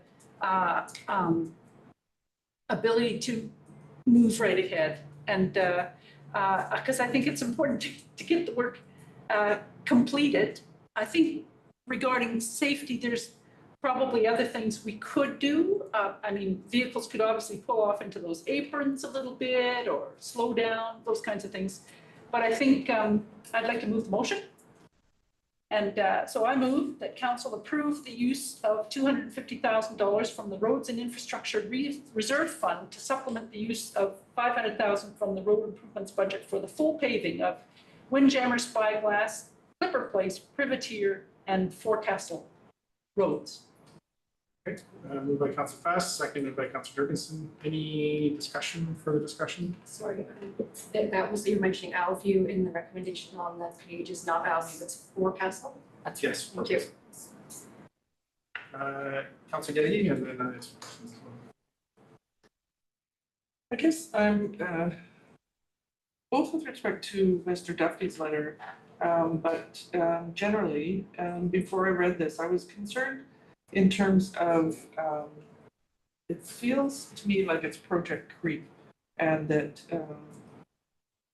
ability to move right ahead. And because I think it's important to get the work completed. I think regarding safety, there's probably other things we could do. I mean, vehicles could obviously pull off into those aprons a little bit or slow down, those kinds of things. But I think I'd like to move the motion. And so I move that council approve the use of $250,000 from the Roads and Infrastructure Reserve Fund to supplement the use of $500,000 from the road improvements budget for the full paving of Windjammer, Spyglass, Clipper Place, Privateer, and Forecastle roads. Moved by Council Fast, seconded by Council Jurgensen. Any discussion, further discussion? Sorry, that was, you're mentioning Alview in the recommendation on that page is not Alview, it's Forecastle. That's Yes. Thank you. Council Getty, and then it's. I guess I'm, both with respect to Mr. Duffy's letter, but generally, before I read this, I was concerned in terms of, it feels to me like it's project creep, and that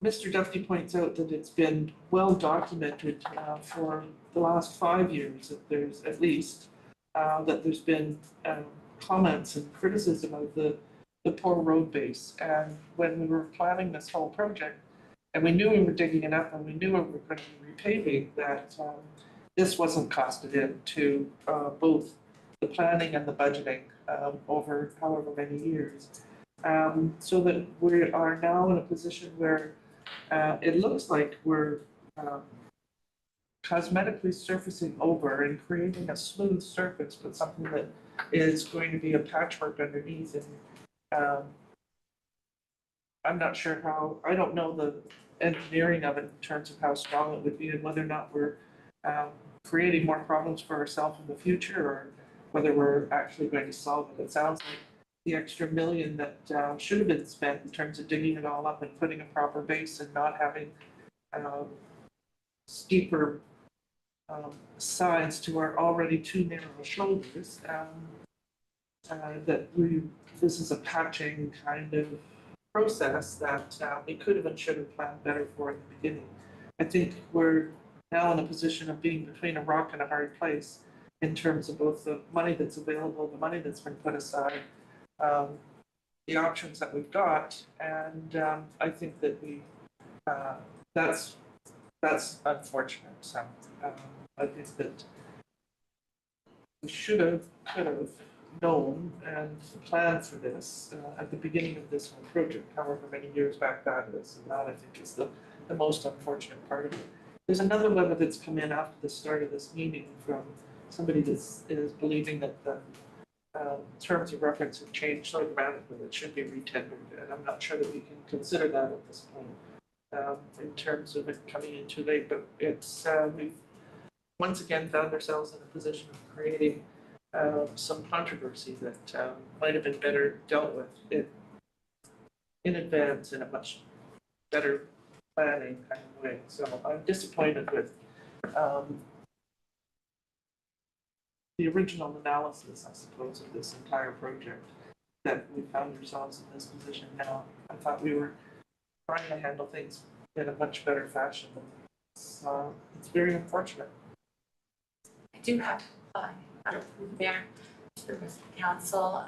Mr. Duffy points out that it's been well documented for the last 5 years, that there's at least, that there's been comments and criticism of the poor road base. And when we were planning this whole project, and we knew we were digging it up and we knew we were going to be repaving, that this wasn't costed into both the planning and the budgeting over however many years. So that we are now in a position where it looks like we're cosmetically surfacing over and creating a smooth surface, but something that is going to be a patchwork underneath. And I'm not sure how, I don't know the engineering of it in terms of how strong it would be and whether or not we're creating more problems for ourselves in the future, or whether we're actually going to solve it. It sounds like the extra $1 million that should have been spent in terms of digging it all up and putting a proper base and not having steeper sides to our already too narrow shoulders, that this is a patching kind of process that we could have and should have planned better for at the beginning. I think we're now in a position of being between a rock and a hard place in terms of both the money that's available, the money that's been put aside, the options that we've got, and I think that that's unfortunate. So I think that we should have, could have known and planned for this at the beginning of this whole project, however many years back that is, and that I think is the most unfortunate part of it. There's another letter that's come in after the start of this meeting from somebody that is believing that the terms of reference have changed so dramatically that it should be retendered, and I'm not sure that we can consider that at this point in terms of it coming in too late, but it's we've once again found ourselves in a position of creating some controversy that might have been better dealt with in advance in a much better planning kind of way. So I'm disappointed with the original analysis, I suppose, of this entire project, that we found ourselves in this position now. I thought we were trying to handle things in a much better fashion. So it's very unfortunate. I do have, Mayor, members of the council,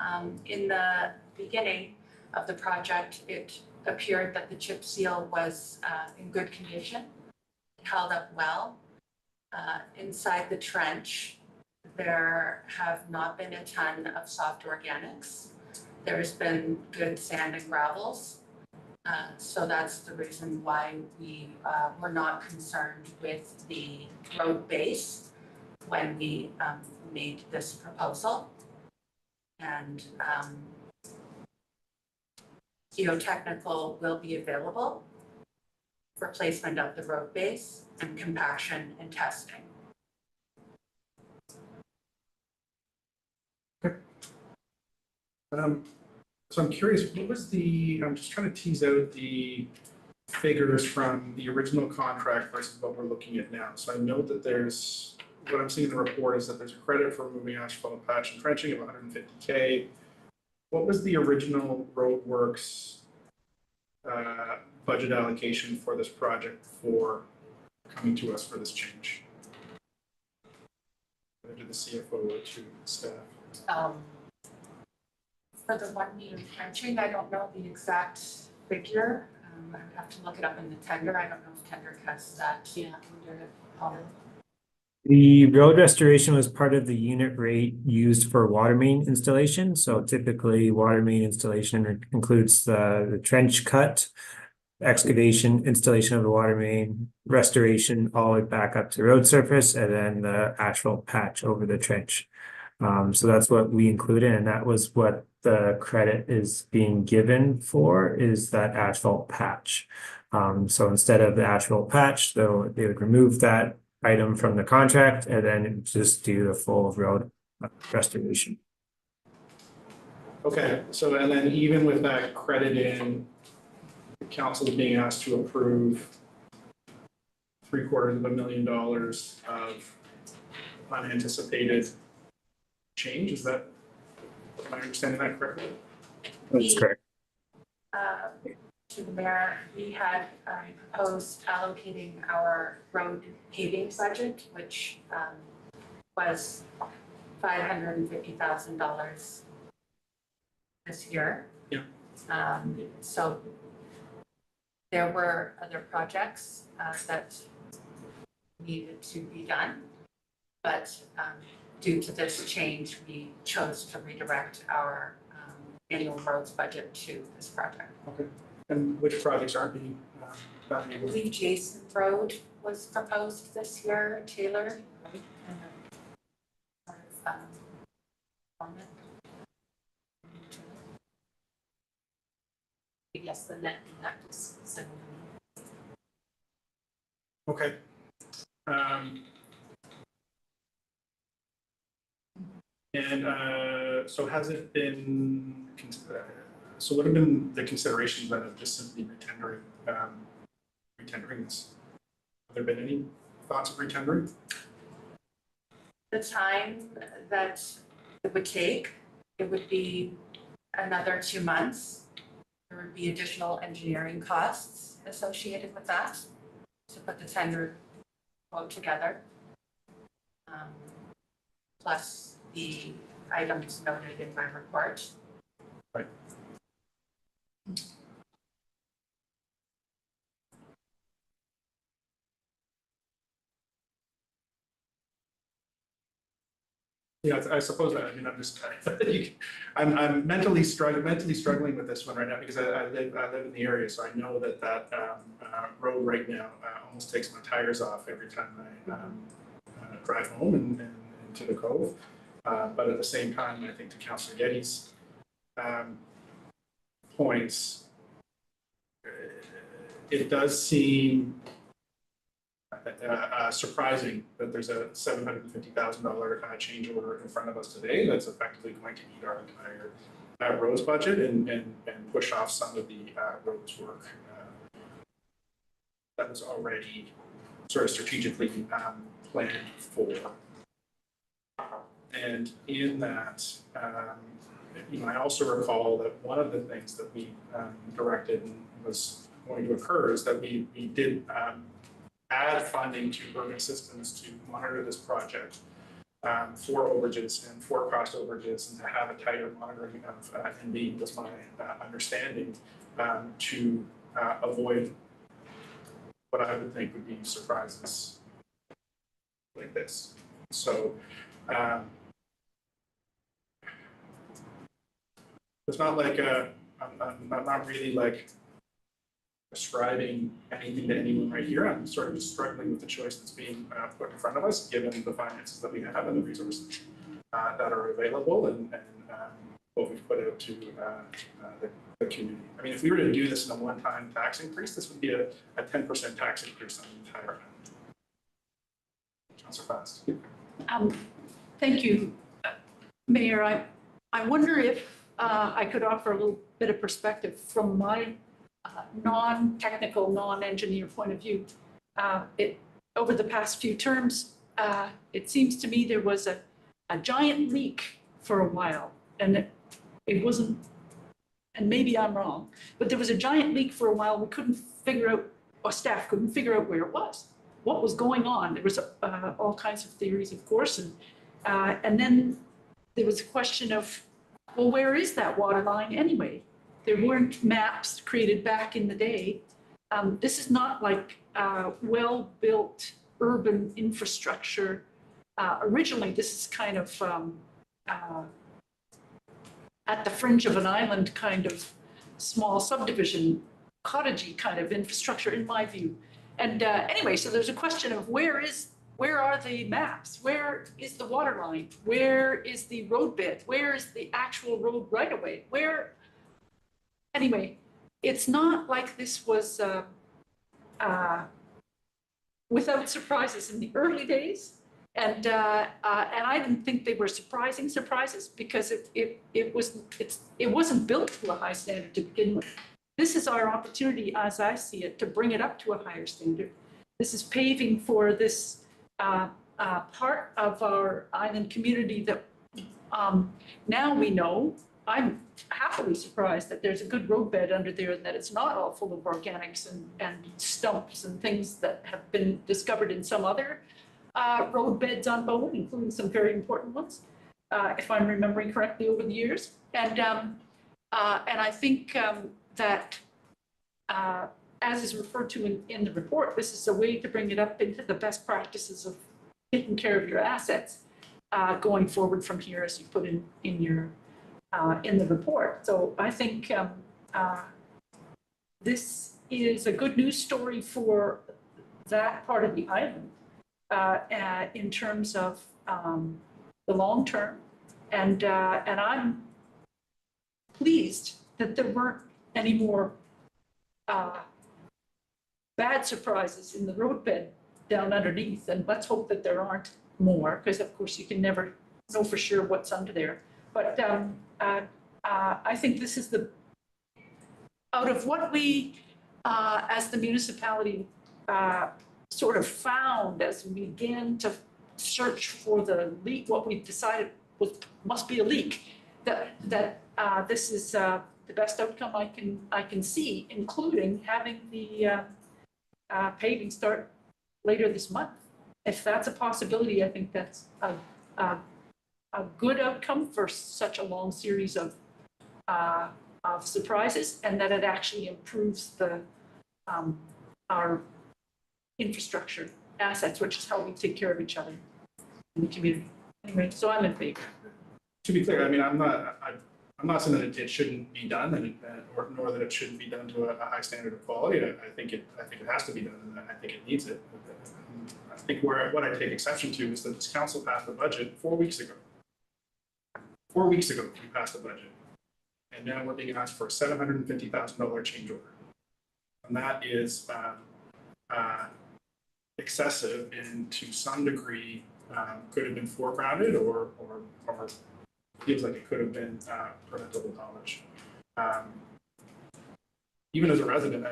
in the beginning of the project, it appeared that the chip seal was in good condition. It held up well. Inside the trench, there have not been a ton of soft organics. There's been good sand and gravels. So that's the reason why we were not concerned with the road base when we made this proposal. And geotechnical will be available for placement of the road base and compaction and testing. So I'm curious, what was I'm just trying to tease out the figures from the original contract versus what we're looking at now. So I know that what I'm seeing in the report is that there's a credit for moving asphalt patch and trenching of $150K. What was the original roadworks budget allocation for this project for coming to us for this change? To the CFO or to staff? For the 1 meter trenching, I don't know the exact figure. I would have to look it up in the tender. I don't know if tender has that. Yeah. The road restoration was part of the unit rate used for water main installation. So typically water main installation includes the trench cut excavation, installation of the water main, restoration all the way back up to road surface, and then the asphalt patch over the trench. So that's what we included, and that was what the credit is being given for, is that asphalt patch. So instead of the asphalt patch, though, they would remove that item from the contract and then just do the full road restoration. Okay, so and then even with that credit in, the council is being asked to approve $750,000 of unanticipated change, is that, am I understanding that correctly? That's correct. To the mayor, we had proposed allocating our road paving budget, which was $550,000 this year. Yeah. So there were other projects that needed to be done, but due to this change, we chose to redirect our annual roads budget to this project. Okay, and which projects aren't being done? I believe Jason Road was proposed this year, Taylor. Yes, the net is 7 Okay. So has it been, so what have been the considerations then of just simply retendering this? Have there been any thoughts of retendering? The time that it would take, it would be another 2 months. There would be additional engineering costs associated with that to put the tender quote together. Plus the items noted in my report. Right. Yeah, I suppose that, I mean, I'm just, I'm mentally struggling with this one right now because I live in the area, so I know that road right now almost takes my tires off every time I drive home and to the Cove. But at the same time, I think to Councillor Getty's points, it does seem surprising that there's a $750,000 change order in front of us today that's effectively going to eat our entire roads budget and push off some of the roads work that was already sort of strategically planned for. And in that, I also recall that one of the things that we directed and was going to occur is that we did add funding to Urban Systems to monitor this project for overages and for cost overages and to have a tighter monitoring of NB was my understanding to avoid what I would think would be surprises like this. So it's not like I'm not really like ascribing anything to anyone right here. I'm sort of just struggling with the choice that's being put in front of us, given the finances that we have and the resources that are available and what we've put out to the community. I mean, if we were to do this in a one-time tax increase, this would be a 10% tax increase on the entire amount. Councillor Fast. Thank you, Mayor. I wonder if I could offer a little bit of perspective from my non-technical, non-engineer point of view. Over the past few terms, it seems to me there was a giant leak for a while, and it wasn't, and maybe I'm wrong, but there was a giant leak for a while. We couldn't figure out, or staff couldn't figure out where it was, what was going on. There was all kinds of theories, of course, and then there was a question of, well, where is that water line anyway? There weren't maps created back in the day. This is not like well-built urban infrastructure. Originally, this is kind of at the fringe of an island kind of small subdivision cottagey kind of infrastructure in my view. And anyway, so there's a question of where are the maps? Where is the water line? Where is the roadbed? Where is the actual road right of way? Anyway, it's not like this was without surprises in the early days. And I didn't think they were surprising surprises because it wasn't built to a high standard to begin with. This is our opportunity, as I see it, to bring it up to a higher standard. This is paving for this part of our island community that now we know. I'm happily surprised that there's a good roadbed under there and that it's not all full of organics and stumps and things that have been discovered in some other roadbeds on Bowen, including some very important ones, if I'm remembering correctly over the years. And I think that as is referred to in the report, this is a way to bring it up into the best practices of taking care of your assets going forward from here, as you put in your in the report. So I think this is a good news story for that part of the island in terms of the long term, and I'm pleased that there weren't any more bad surprises in the roadbed down underneath, and let's hope that there aren't more, because of course you can never know for sure what's under there. But I think this is out of what we, as the municipality, sort of found as we began to search for the leak, what we decided must be a leak, that this is the best outcome I can see, including having the paving start later this month. If that's a possibility, I think that's a good outcome for such a long series of surprises, and that it actually improves our infrastructure assets, which is how we take care of each other in the community. Anyway, so I'm in favor. To be clear, I mean, I'm not saying that it shouldn't be done, nor that it shouldn't be done to a high standard of quality. I think it has to be done, and I think it needs it. I think what I take exception to is that this council passed the budget 4 weeks ago. 4 weeks ago, we passed the budget, and now we're being asked for a $750,000 change order, and that is excessive and to some degree could have been foregrounded or feels like it could have been preventable knowledge. Even as a resident,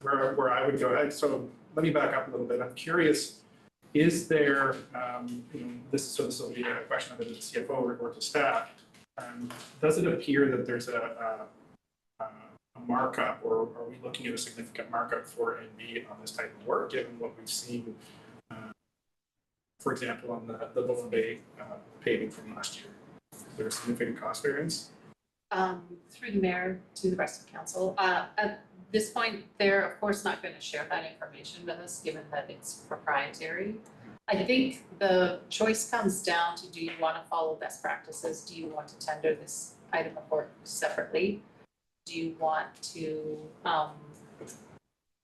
where I would go. So let me back up a little bit. I'm curious. Is there, this will be a question of the CFO or to staff. Does it appear that there's a markup, or are we looking at a significant markup for NB on this type of work, given what we've seen, for example, on the Bowen Bay paving from last year? Is there a significant cost variance? Through the mayor to the rest of council. At this point, they're of course not going to share that information with us, given that it's proprietary. I think the choice comes down to, do you want to follow best practices? Do you want to tender this item of work separately? Do you want to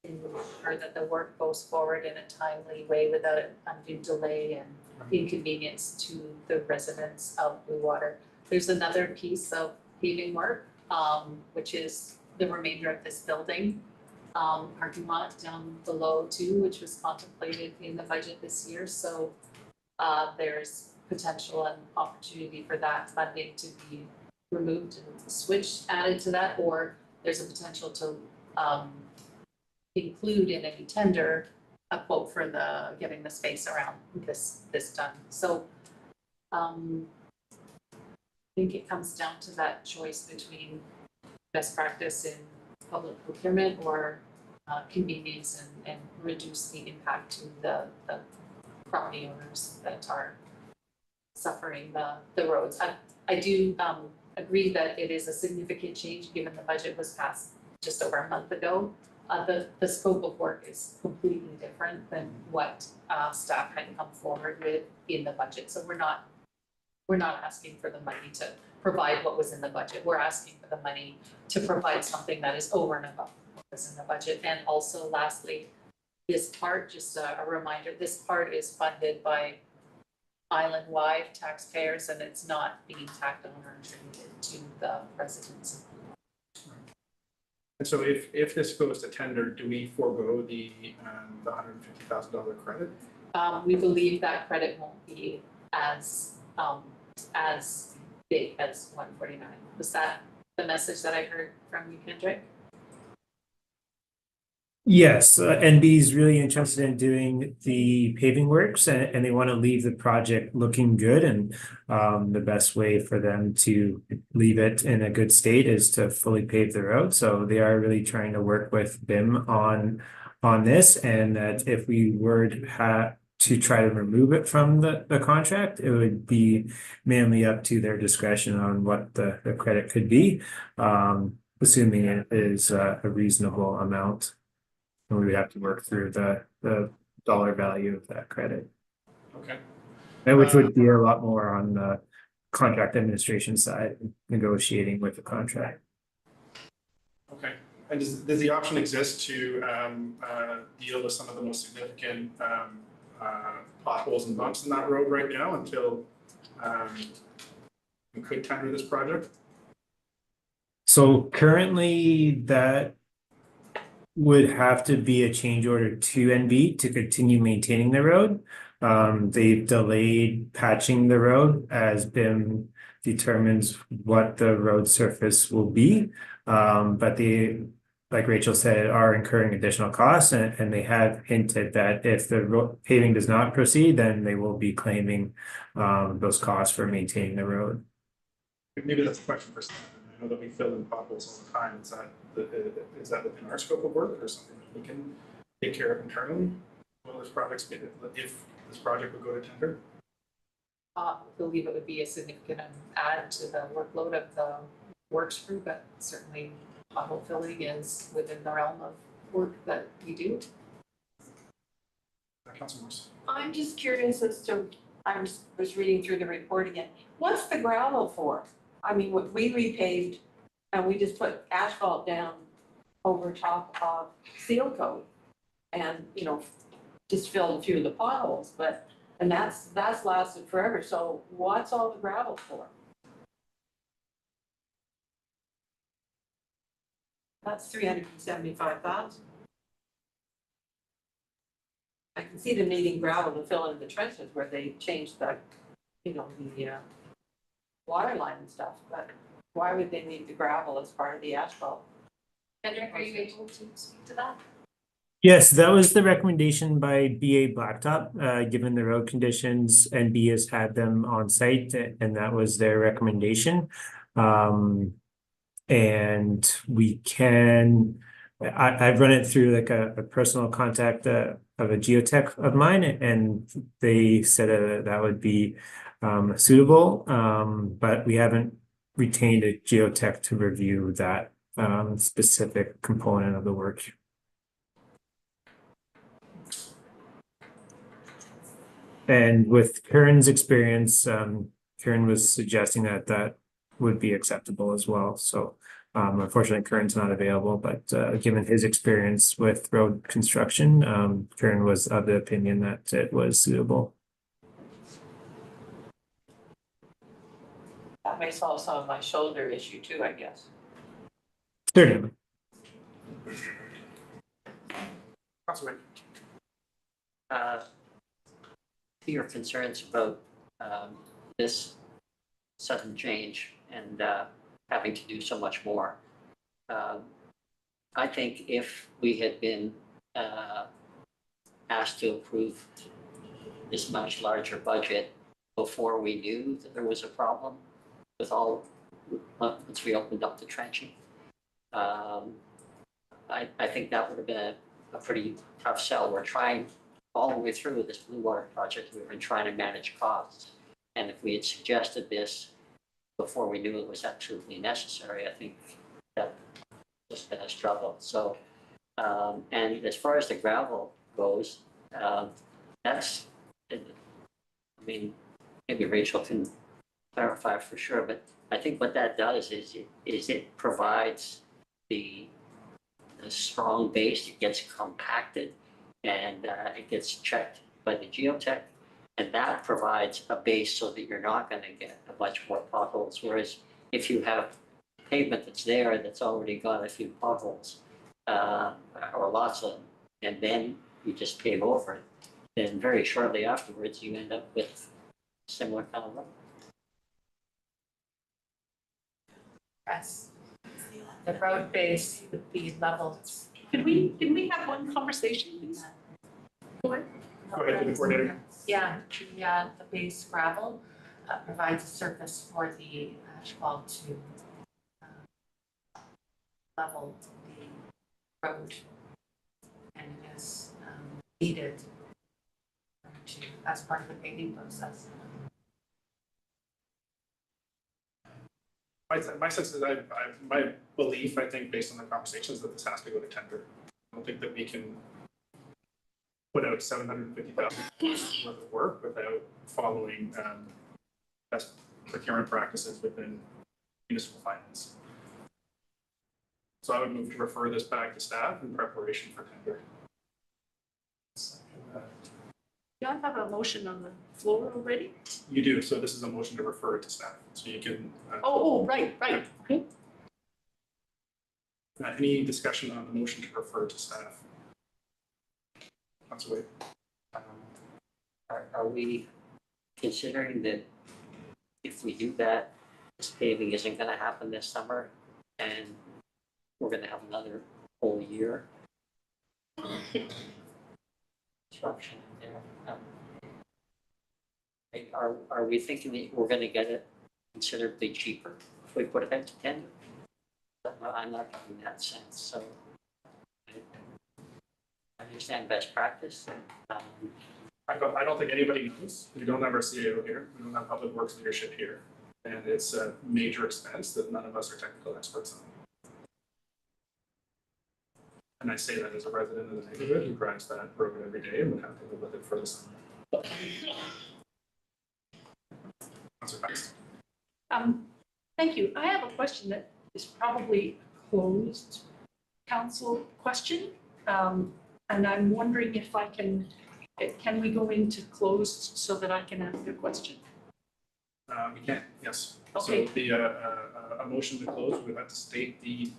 ensure that the work goes forward in a timely way without an undue delay and inconvenience to the residents of Blue Water? There's another piece of paving work, which is the remainder of this building, parking lot down below too, which was contemplated in the budget this year. So there's potential and opportunity for that funding to be removed and switched, added to that, or there's a potential to include in any tender a quote for getting the space around this done. So I think it comes down to that choice between best practice in public procurement or convenience and reduce the impact to the property owners that are suffering the roads. I do agree that it is a significant change given the budget was passed just over a month ago. The scope of work is completely different than what staff had come forward with in the budget. So we're not asking for the money to provide what was in the budget. We're asking for the money to provide something that is over and above was in the budget. And also lastly, this part, just a reminder, this part is funded by island-wide taxpayers and it's not being tacked on or attributed to the residents. And so if this goes to tender, do we forego the $150,000 credit? We believe that credit won't be as big as 149. Was that the message that I heard from you, Kendrick? Yes, NB is really interested in doing the paving works and they want to leave the project looking good. And the best way for them to leave it in a good state is to fully pave the road. So they are really trying to work with BIM on this, and that if we were to try to remove it from the contract, it would be mainly up to their discretion on what the credit could be, assuming it is a reasonable amount. And we would have to work through the dollar value of that credit. Okay. And which would be a lot more on the contract administration side, negotiating with the contract. Okay. And does the option exist to deal with some of the most significant potholes and bumps in that road right now until we could tender this project? So currently that would have to be a change order to NB to continue maintaining the road. They've delayed patching the road as BIM determines what the road surface will be. But they, like Rachel said, are incurring additional costs, and they have hinted that if the paving does not proceed, then they will be claiming those costs for maintaining the road. Maybe that's a question for Stephen. I know that we fill in potholes all the time. Is that within our scope of work or something that we can take care of internally? Well, if this project would go to tender? I believe it would be a significant add to the workload of the works crew, but certainly pothole filling is within the realm of work that we do. Councilor Morse. I'm just curious as to, I was reading through the report again. What's the gravel for? I mean, we repaved and we just put asphalt down over top of seal coat and, just filled a few of the potholes, and that's lasted forever. So what's all the gravel for? That's $375,000. I can see them needing gravel to fill in the trenches where they changed the water line and stuff, but why would they need the gravel as part of the asphalt? Kendrick, are you able to speak to that? Yes, that was the recommendation by BA Blacktop, given the road conditions, and NB has had them on site, and that was their recommendation. And we can, I've run it through like a personal contact of a geotech of mine, and they said that would be suitable, but we haven't retained a geotech to review that specific component of the work. And with Kern's experience, Kern was suggesting that would be acceptable as well. So unfortunately, Kern's not available, but given his experience with road construction, Kern was of the opinion that it was suitable. That may solve some of my shoulder issue too, I guess. Certainly. Councilor. Your concerns about this sudden change and having to do so much more. I think if we had been asked to approve this much larger budget before we knew that there was a problem with once we opened up the trenching, I think that would have been a pretty tough sell. We're trying all the way through this Blue Water project, we've been trying to manage costs. And if we had suggested this before we knew it was absolutely necessary, I think that just been a struggle. So, and as far as the gravel goes, maybe Rachel can clarify for sure, but I think what that does is it provides the a strong base, it gets compacted and it gets checked by the geotech. And that provides a base so that you're not gonna get a bunch more potholes. Whereas if you have pavement that's there, that's already got a few potholes, or lots of them, and then you just pave over it, then very shortly afterwards, you end up with similar kind of road. Yes. The road base would be leveled. Can we have one conversation, please? Go ahead. Go ahead, the coordinator. Yeah, the base gravel provides a surface for the asphalt to level the road. And it is needed as part of the paving process. My sense is my belief, I think, based on the conversations, that this has to go to tender. I don't think that we can put out $750,000 worth of work without following best procurement practices within municipal finance. So I would move to refer this back to staff in preparation for tender. Do I have a motion on the floor already? You do, so this is a motion to refer it to staff, so you can. Right, okay. Any discussion on the motion to refer to staff? Councilor Wade. Are we considering that if we do that, this paving isn't gonna happen this summer and we're gonna have another whole year? Construction there. Are we thinking that we're gonna get it considerably cheaper if we put it out to tender? I'm not getting that sense, so I understand best practice. I don't think anybody knows. We don't have our CAO here. We don't have public works leadership here. And it's a major expense that none of us are technical experts on. And I say that as a resident of the neighborhood who drives that road every day and would have to live with it for the summer. Councilor Cox. Thank you. I have a question that is probably a closed council question. And I'm wondering if I can we go into closed so that I can ask a question? We can, yes. Okay. So the a motion to close, we would have to state the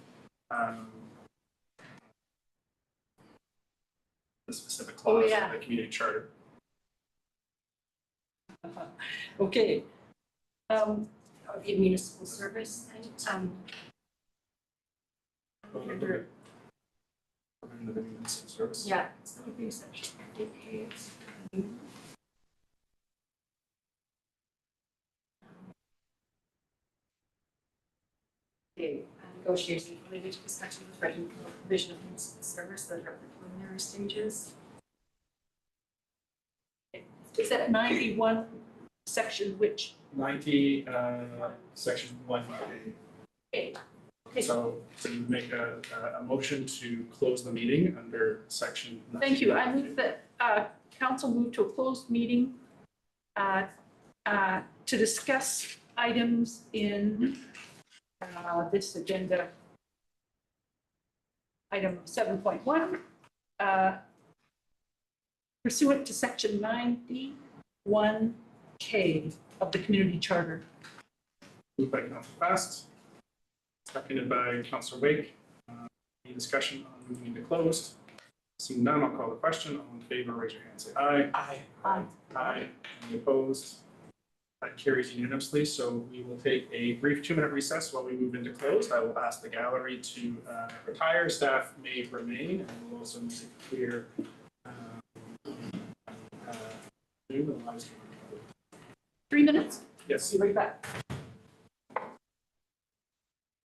specific clause of the community charter. Okay. The municipal service, Under the municipal service. yeah, it's the big section. The negotiation related to the section of provision of municipal service that are at the preliminary stages. Is that 91 section which? 90, section 1A. Okay. So you make a motion to close the meeting under section. Thank you. I move that council move to a closed meeting to discuss items in this agenda. Item 7.1, pursuant to section 91K of the community charter. Moved by Councilor Fast, seconded by Councilor Wake. Any discussion on moving into closed? Seeing none, I'll call the question. All in favor, raise your hand, say aye. Aye. Aye. Aye. Any opposed? That carries unanimously, so we will take a brief 2-minute recess while we move into closed. I will ask the gallery to retire, staff may remain, and we'll also need to clear Zoom and live stream. 3 minutes. Yes. Be right back.